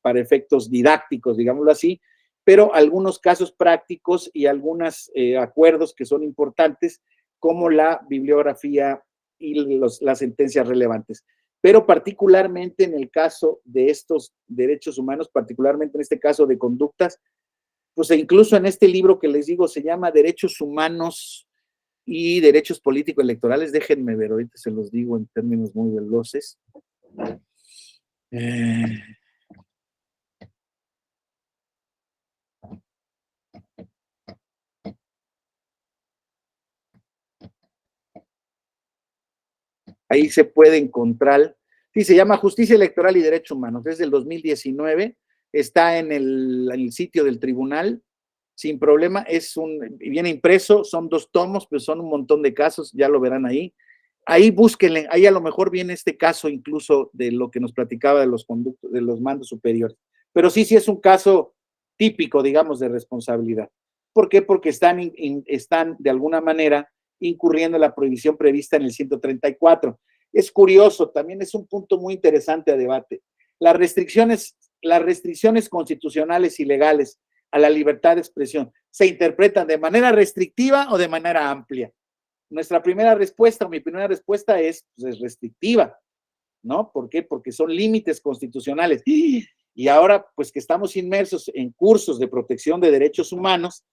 para efectos didácticos, digámoslo así, pero algunos casos prácticos y algunos acuerdos que son importantes, como la bibliografía y las sentencias relevantes. Pero particularmente en el caso de estos derechos humanos, particularmente en este caso de conductas, pues incluso en este libro que les digo se llama Derechos Humanos y Derechos Políticos Electorales. Déjenme ver, ahorita se los digo en términos muy veloces. Ahí se puede encontrar. Sí, se llama Justicia Electoral y Derechos Humanos. Es del 2019. Está en el sitio del tribunal, sin problema. Viene impreso, son 2 tomos, pero son un montón de casos, ya lo verán ahí. Ahí búsquenle, ahí a lo mejor viene este caso incluso de lo que nos platicaba de los mandos superiores. Pero sí es un caso típico, digamos, de responsabilidad. ¿Por qué? Porque están de alguna manera incurriendo en la prohibición prevista en el 134. Es curioso, también es un punto muy interesante a debate. Las restricciones constitucionales y legales a la libertad de expresión se interpretan de manera restrictiva o de manera amplia. Nuestra primera respuesta, o mi primera respuesta es restrictiva, ¿no? ¿Por qué? Porque son límites constitucionales. Y ahora, pues que estamos inmersos en cursos de protección de derechos humanos,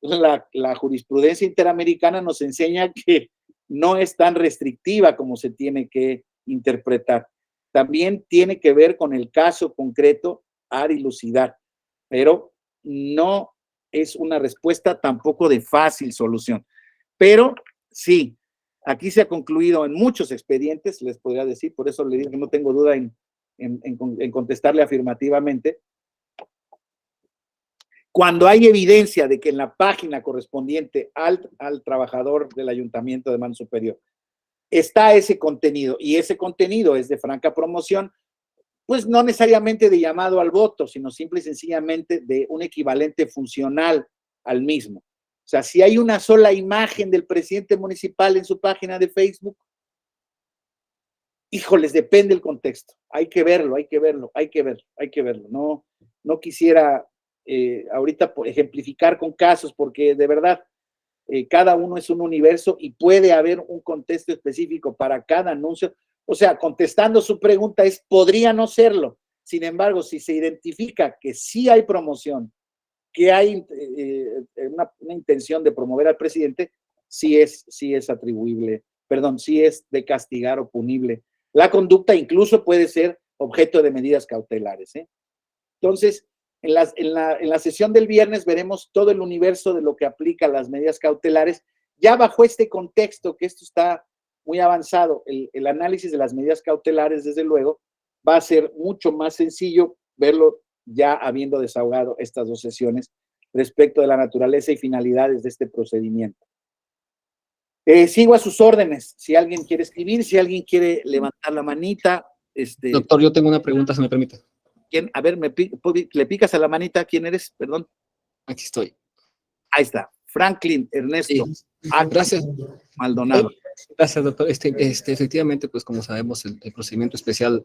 la jurisprudencia interamericana nos enseña que no es tan restrictiva como se tiene que interpretar. También tiene que ver con el caso concreto a dilucidar, pero no es una respuesta tampoco de fácil solución. Pero sí, aquí se ha concluido en muchos expedientes, les podría decir, por eso le digo que no tengo duda en contestarle afirmativamente. Cuando hay evidencia de que en la página correspondiente al trabajador del ayuntamiento de mando superior está ese contenido, y ese contenido es de franca promoción, pues no necesariamente de llamado al voto, sino simple y sencillamente de un equivalente funcional al mismo. O sea, si hay una sola imagen del presidente municipal en su página de Facebook, híjoles, depende del contexto. Hay que verlo. No quisiera ahorita ejemplificar con casos, porque de verdad cada uno es un universo y puede haber un contexto específico para cada anuncio. O sea, contestando su pregunta es, podría no serlo. Sin embargo, si se identifica que sí hay promoción, que hay una intención de promover al presidente, sí es atribuible, perdón, sí es de castigar o punible. La conducta incluso puede ser objeto de medidas cautelares. Entonces, en la sesión del viernes veremos todo el universo de lo que aplica a las medidas cautelares, ya bajo este contexto, que esto está muy avanzado. El análisis de las medidas cautelares, desde luego, va a ser mucho más sencillo verlo ya habiendo desahogado estas dos sesiones respecto de la naturaleza y finalidades de este procedimiento. Sigo a sus órdenes. Si alguien quiere escribir, si alguien quiere levantar la manita. Doctor, yo tengo una pregunta, si me permite. ¿Quién? A ver, ¿le picas a la manita? ¿Quién eres? Perdón. Aquí estoy. Ahí está. Franklin Ernesto. Sí. Gracias. Maldonado. Gracias, doctor. Efectivamente, pues como sabemos, el procedimiento especial,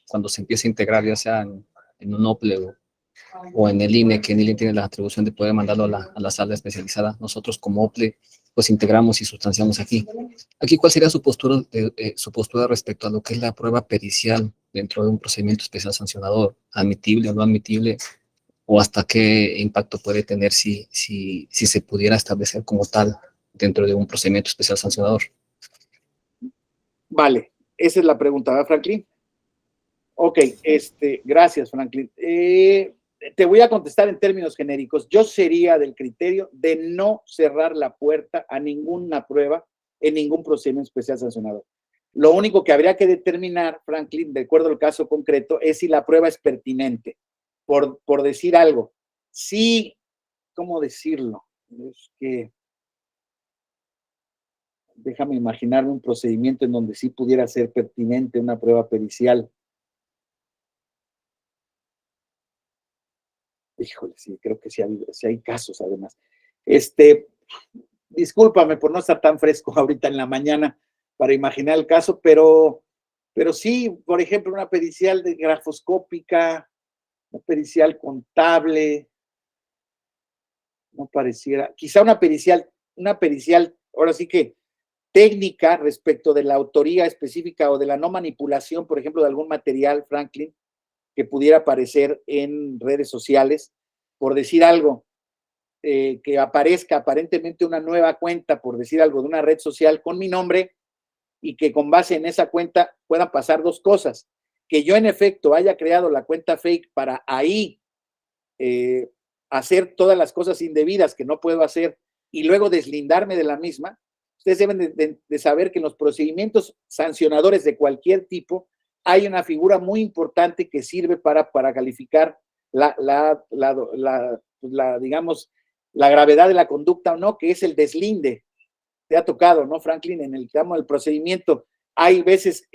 cuando se empieza a integrar, ya sea en un OPLE o en el INE, que en el INE tiene la atribución de poder mandarlo a la sala especializada, nosotros como OPLE, pues integramos y sustanciamos aquí. Aquí, ¿cuál sería su postura respecto a lo que es la prueba pericial dentro de un procedimiento especial sancionador? ¿Admitible o no admitible? ¿O hasta qué impacto puede tener si se pudiera establecer como tal dentro de un procedimiento especial sancionador? Vale, esa es la pregunta, ¿verdad, Franklin? Ok, gracias, Franklin. Te voy a contestar en términos genéricos. Yo sería del criterio de no cerrar la puerta a ninguna prueba en ningún procedimiento especial sancionador. Lo único que habría que determinar, Franklin, de acuerdo al caso concreto, es si la prueba es pertinente. Por decir algo, sí, ¿cómo decirlo? Es que déjame imaginarme un procedimiento en donde sí pudiera ser pertinente una prueba pericial. Híjole, sí, creo que sí hay casos, además. Discúlpame por no estar tan fresco ahorita en la mañana para imaginar el caso, pero sí, por ejemplo, una pericial de grafoscópica, una pericial contable, no pareciera, quizá una pericial, ahora sí que técnica respecto de la autoría específica o de la no manipulación, por ejemplo, de algún material, Franklin, que pudiera aparecer en redes sociales, por decir algo, que aparezca aparentemente una nueva cuenta, por decir algo, de una red social con mi nombre, y que con base en esa cuenta puedan pasar dos cosas: que yo en efecto haya creado la cuenta fake para ahí hacer todas las cosas indebidas que no puedo hacer y luego deslindarme de la misma. Ustedes deben de saber que en los procedimientos sancionadores de cualquier tipo hay una figura muy importante que sirve para calificar digamos, la gravedad de la conducta o no, que es el deslinde. Te ha tocado, ¿no, Franklin? En el tema del procedimiento, hay veces,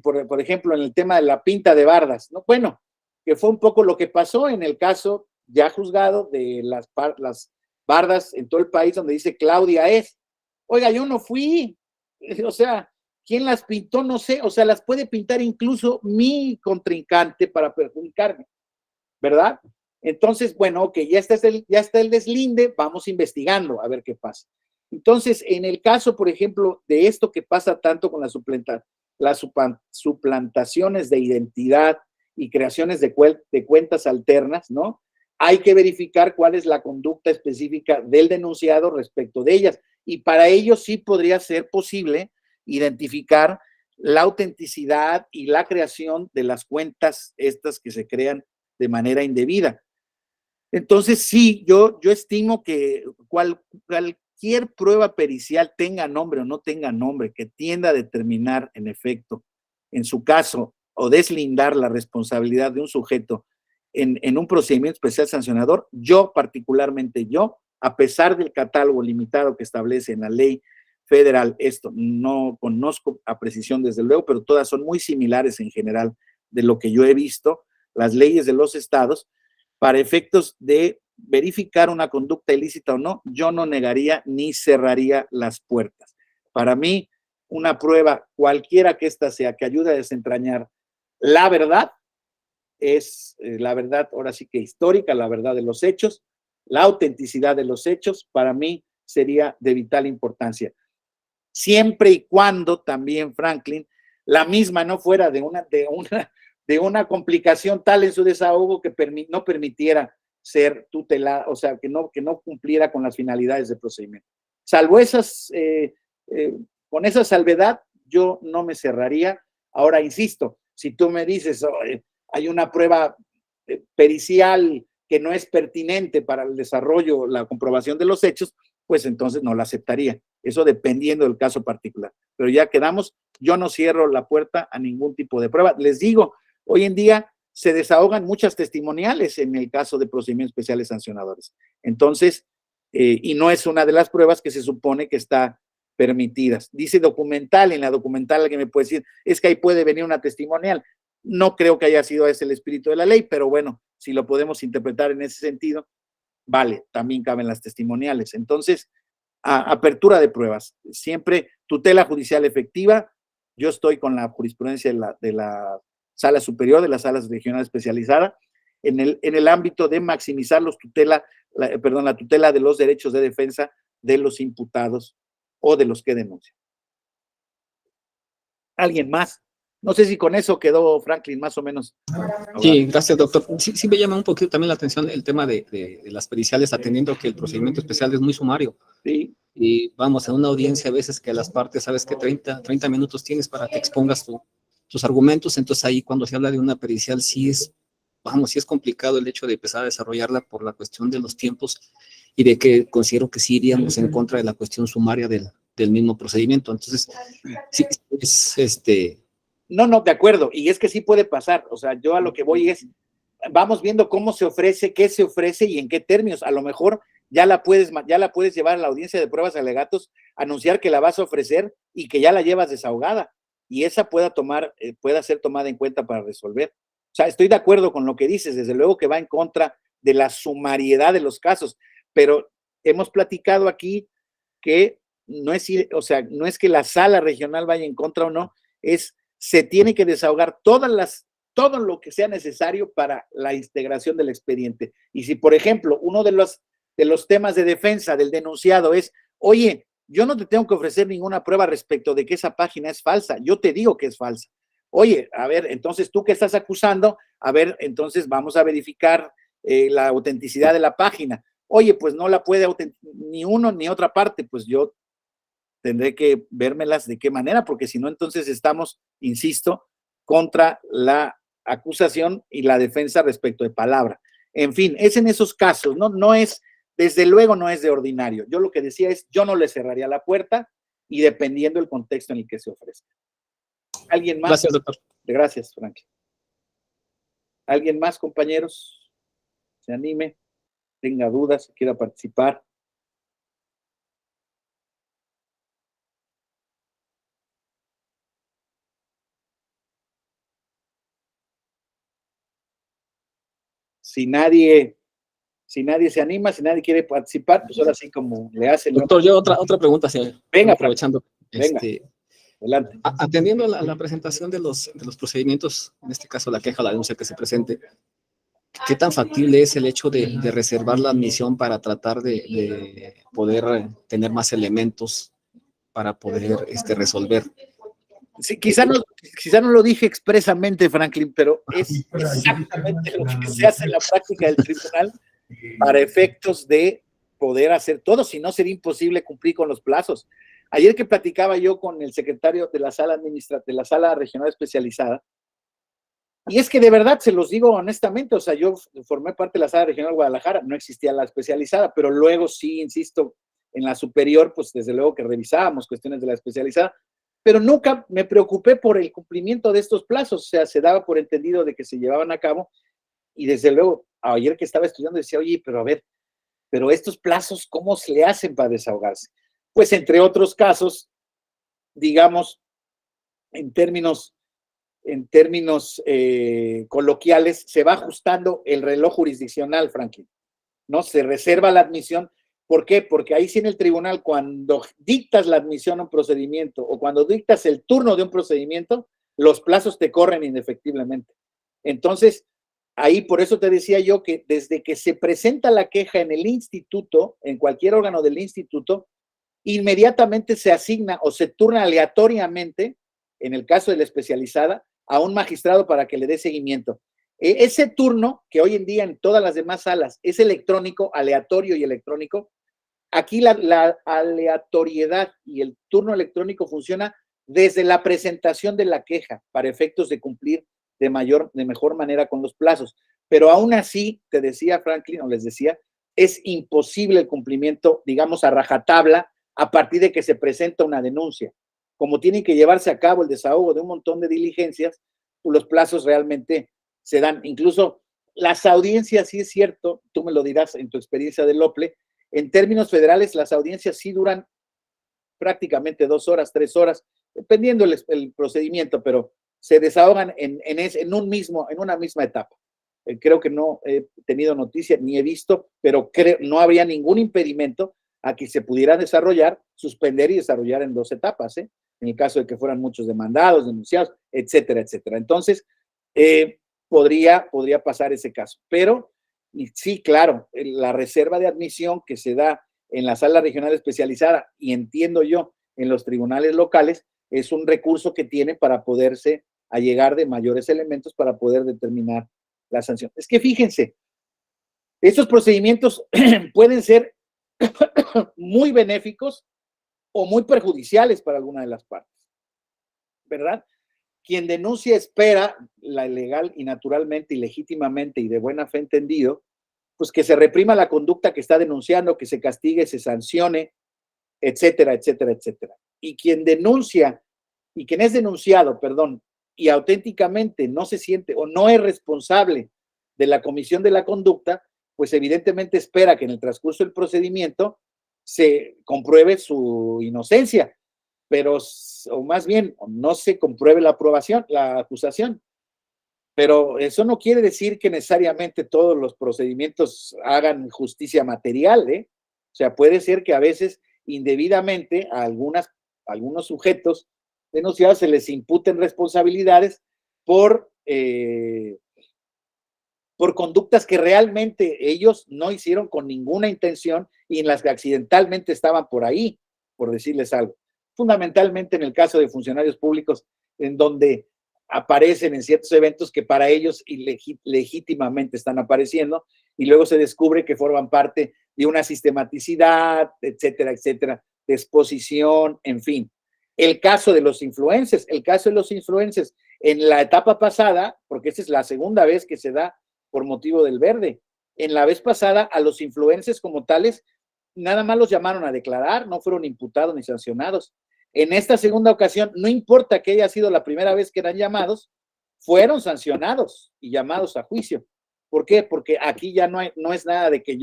por ejemplo, en el tema de la pinta de bardas, ¿no? Bueno, que fue un poco lo que pasó en el caso ya juzgado de las bardas en todo el país, donde dice Claudia es. Oiga, yo no fui, o sea, ¿quién las pintó? No sé, o sea, las puede pintar incluso mi contrincante para perjudicarme, ¿verdad? Entonces, bueno, ok, ya está el deslinde, vamos investigando a ver qué pasa. Entonces, en el caso, por ejemplo, de esto que pasa tanto con las suplantaciones de identidad y creaciones de cuentas alternas, ¿no? Hay que verificar cuál es la conducta específica del denunciado respecto de ellas. y para ello sí podría ser posible identificar la autenticidad y la creación de las cuentas estas que se crean de manera indebida. Entonces, sí, yo estimo que cualquier prueba pericial, tenga nombre o no tenga nombre, que tienda a determinar, en efecto, en su caso, o deslindar la responsabilidad de un sujeto en un procedimiento especial sancionador, yo, particularmente yo, a pesar del catálogo limitado que establece en la ley federal, esto no conozco a precisión desde luego, pero todas son muy similares en general de lo que yo he visto, las leyes de los estados, para efectos de verificar una conducta ilícita o no, yo no negaría ni cerraría las puertas. Para mí, una prueba, cualquiera que ésta sea, que ayude a desentrañar la verdad, es la verdad ahora sí que histórica, la verdad de los hechos, la autenticidad de los hechos, para mí sería de vital importancia. Siempre y cuando también, Franklin, la misma no fuera de una complicación tal en su desahogo que no permitiera ser tutelada, o sea, que no cumpliera con las finalidades del procedimiento. Salvo con esa salvedad, yo no me cerraría. Ahora, insisto, si tú me dices, hay una prueba pericial que no es pertinente para el desarrollo, la comprobación de los hechos, pues entonces no la aceptaría. Eso dependiendo del caso particular. Pero ya quedamos, yo no cierro la puerta a ningún tipo de prueba. Les digo, hoy en día se desahogan muchas testimoniales en el caso de procedimientos especiales sancionadores. Entonces, y no es una de las pruebas que se supone que está permitidas. Dice documental, en la documental alguien me puede decir, es que ahí puede venir una testimonial. No creo que haya sido ese el espíritu de la ley, pero bueno, si lo podemos interpretar en ese sentido, vale, también caben las testimoniales. Entonces, apertura de pruebas, siempre tutela judicial efectiva. Yo estoy con la jurisprudencia de la sala superior, de la sala regional especializada, en el ámbito de maximizar la tutela de los derechos de defensa de los imputados o de los que denuncian. ¿Alguien más? No sé si con eso quedó, Franklin, más o menos. Sí, gracias, doctor. Sí me llama un poquito también la atención el tema de las periciales, atendiendo que el procedimiento especial es muy sumario. Sí. Y vamos, en una audiencia a veces que las partes, sabes que 30 minutos tienes para que expongas tus argumentos, entonces ahí cuando se habla de una pericial sí es complicado el hecho de empezar a desarrollarla por la cuestión de los tiempos y de que considero que sí iríamos en contra de la cuestión sumaria del mismo procedimiento. Entonces, sí, es No, de acuerdo, y es que sí puede pasar, o sea, yo a lo que voy es, vamos viendo cómo se ofrece, qué se ofrece y en qué términos. A lo mejor ya la puedes llevar a la audiencia de pruebas alegatos, anunciar que la vas a ofrecer y que ya la llevas desahogada, y esa pueda ser tomada en cuenta para resolver. O sea, estoy de acuerdo con lo que dices, desde luego que va en contra de la sumariedad de los casos, pero hemos platicado aquí que no es que la sala regional vaya en contra o no, se tiene que desahogar todo lo que sea necesario para la integración del expediente. Y si, por ejemplo, uno de los temas de defensa del denunciado es, oye, yo no te tengo que ofrecer ninguna prueba respecto de que esa página es falsa, yo te digo que es falsa. Oye, a ver, entonces tú que estás acusando, a ver, entonces vamos a verificar la autenticidad de la página. Oye, pues no la puede ni uno ni otra parte, pues yo tendré que vérmelas de qué manera, porque si no, entonces estamos, insisto, contra la acusación y la defensa respecto de palabra. En fin, es en esos casos, no es, desde luego no es de ordinario. Yo lo que decía es, yo no le cerraría la puerta y dependiendo del contexto en el que se ofrezca. ¿Alguien más? Gracias, doctor. Gracias, Franklin. ¿Alguien más, compañeros? Se anime, tenga dudas, quiera participar. Si nadie se anima, si nadie quiere participar, pues ahora sí como le hacen. Doctor, yo otra pregunta, venga, aprovechando. Venga, adelante. Atendiendo a la presentación de los procedimientos, en este caso la queja o la denuncia que se presente, ¿qué tan factible es el hecho de reservar la admisión para tratar de poder tener más elementos para poder resolver? Sí, quizá no lo dije expresamente, Franklin, pero es exactamente lo que se hace en la práctica del tribunal para efectos de poder hacer todo, si no sería imposible cumplir con los plazos. Ayer que platicaba yo con el secretario de la sala de la sala regional especializada, y es que de verdad se los digo honestamente, o sea, yo formé parte de la sala regional de Guadalajara, no existía la especializada, pero luego sí, insisto, en la superior, pues desde luego que revisábamos cuestiones de la especializada, pero nunca me preocupé por el cumplimiento de estos plazos, o sea, se daba por entendido de que se llevaban a cabo, y desde luego, ayer que estaba estudiando decía, oye, pero a ver, pero estos plazos, ¿cómo se le hacen para desahogarse? Pues entre otros casos, digamos, en términos coloquiales, se va ajustando el reloj jurisdiccional, Franklin, ¿no? Se reserva la admisión. ¿Por qué? Porque ahí sí en el tribunal, cuando dictas la admisión a un procedimiento o cuando dictas el turno de un procedimiento, los plazos te corren indefectiblemente. Entonces, ahí por eso te decía yo que desde que se presenta la queja en el instituto, en cualquier órgano del instituto, inmediatamente se asigna o se turna aleatoriamente, en el caso de la especializada, a un magistrado para que le dé seguimiento. Ese turno, que hoy en día en todas las demás salas es electrónico, aleatorio y electrónico, aquí la aleatoriedad y el turno electrónico funciona desde la presentación de la queja para efectos de cumplir de mejor manera con los plazos. Pero aún así, te decía Franklin, o les decía, es imposible el cumplimiento, digamos, a rajatabla a partir de que se presenta una denuncia. Como tiene que llevarse a cabo el desahogo de un montón de diligencias, pues los plazos realmente se dan. Incluso las audiencias, sí es cierto, tú me lo dirás en tu experiencia de Lople, en términos federales las audiencias sí duran prácticamente 2 horas, 3 horas, dependiendo el procedimiento, pero se desahogan en una misma etapa. Creo que no he tenido noticia ni he visto, pero no habría ningún impedimento a que se pudiera desarrollar, suspender y desarrollar en 2 etapas, en el caso de que fueran muchos demandados, denunciados, etcétera, etcétera. Entonces, podría pasar ese caso. Pero sí, claro, la reserva de admisión que se da en la sala regional especializada y entiendo yo en los tribunales locales es un recurso que tiene para poderse allegar de mayores elementos para poder determinar la sanción. Es que fíjense, estos procedimientos pueden ser muy benéficos o muy perjudiciales para alguna de las partes, ¿verdad? Quien denuncia espera, la legal y naturalmente y legítimamente y de buena fe entendido, pues que se reprima la conducta que está denunciando, que se castigue, se sancione, etcétera, etcétera, etcétera. Y quien denuncia, y quien es denunciado, perdón, y auténticamente no se siente o no es responsable de la comisión de la conducta, pues evidentemente espera que en el transcurso del procedimiento se compruebe su inocencia, pero, o más bien, no se compruebe la acusación. Pero eso no quiere decir que necesariamente todos los procedimientos hagan justicia material, ¿eh? O sea, puede ser que a veces indebidamente a algunos sujetos denunciados se les imputen responsabilidades por conductas que realmente ellos no hicieron con ninguna intención y en las que accidentalmente estaban por ahí, por decirles algo. Fundamentalmente en el caso de funcionarios públicos, en donde aparecen en ciertos eventos que para ellos legítimamente están apareciendo y luego se descubre que forman parte de una sistematicidad, etcétera, etcétera, de exposición, en fin. El caso de los influencers en la etapa pasada, porque esta es la segunda vez que se da por motivo del verde, en la vez pasada a los influencers como tales nada más los llamaron a declarar, no fueron imputados ni sancionados. En esta segunda ocasión, no importa que haya sido la primera vez que eran llamados, fueron sancionados y llamados a juicio. ¿Por qué? Porque aquí ya no es nada de que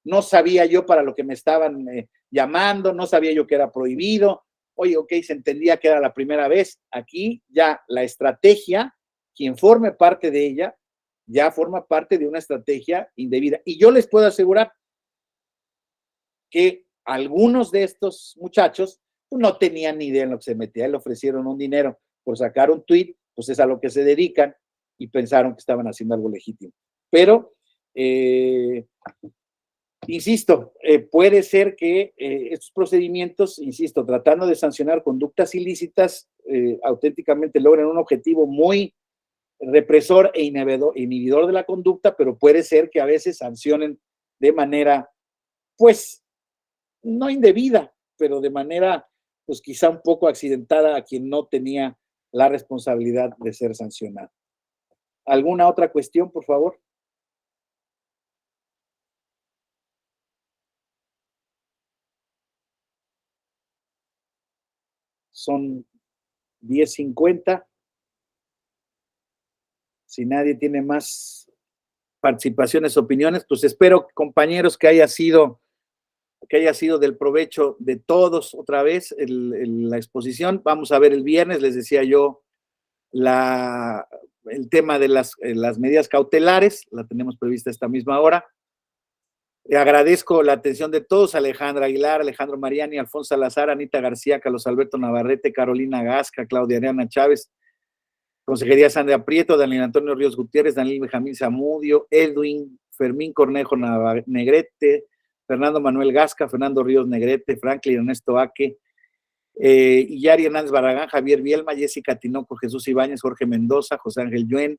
no sabía yo para lo que me estaban llamando, no sabía yo que era prohibido. Oye, ok, se entendía que era la primera vez. Aquí ya la estrategia, quien forme parte de ella, ya forma parte de una estrategia indebida. Y yo les puedo asegurar que algunos de estos muchachos no tenían ni idea en lo que se metía, le ofrecieron un dinero por sacar un tweet, pues es a lo que se dedican y pensaron que estaban haciendo algo legítimo. Pero, insisto, puede ser que estos procedimientos, insisto, tratando de sancionar conductas ilícitas, auténticamente logren un objetivo muy represor e inhibidor de la conducta, pero puede ser que a veces sancionen de manera, pues, no indebida, pero de manera, pues quizá un poco accidentada a quien no tenía la responsabilidad de ser sancionado. ¿Alguna otra cuestión, por favor? Son 10:50. Si nadie tiene más participaciones, opiniones, pues espero, compañeros, que haya sido del provecho de todos otra vez la exposición. Vamos a ver el viernes, les decía yo, el tema de las medidas cautelares, la tenemos prevista a esta misma hora. Agradezco la atención de todos, Alejandra Aguilar, Alejandro Mariani, Alfonso Salazar, Anita García, Carlos Alberto Navarrete, Carolina Gasca, Claudia Ariana Chávez, Consejería Sandra Prieto, Daniel Antonio Ríos Gutiérrez, Daniel Benjamín Zamudio, Edwin, Fermín Cornejo Negrete, Fernando Manuel Gasca, Fernando Ríos Negrete, Franklin Ernesto Aque, Yari Hernández Barragán, Javier Bielma, Jessica Tinoco, Jesús Ibáñez, Jorge Mendoza, José Ángel Yuen,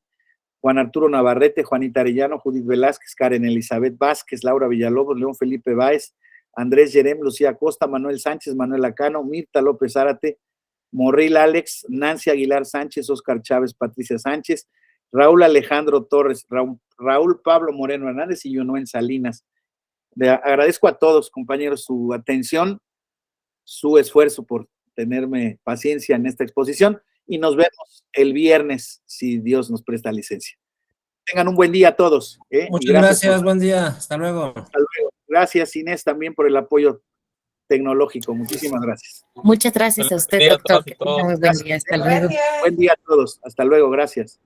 Juan Arturo Navarrete, Juanita Arellano, Judith Velázquez, Karen Elizabeth Vázquez, Laura Villalobos, León Felipe Báez, Andrés Yerem, Lucía Costa, Manuel Sánchez, Manuel Acano, Mirta López Zárate, Morril Alex, Nancy Aguilar Sánchez, Oscar Chávez, Patricia Sánchez, Raúl Alejandro Torres, Raúl Pablo Moreno Hernández y Yonoel Salinas. Agradezco a todos, compañeros, su atención, su esfuerzo por tenerme paciencia en esta exposición y nos vemos el viernes, si Dios nos presta licencia. Tengan un buen día a todos. Muchas gracias, buen día, hasta luego. Hasta luego. Gracias, Inés, también por el apoyo tecnológico. Muchísimas gracias. Muchas gracias a usted, doctor. Muy buen día, hasta luego. Buen día a todos, hasta luego, gracias.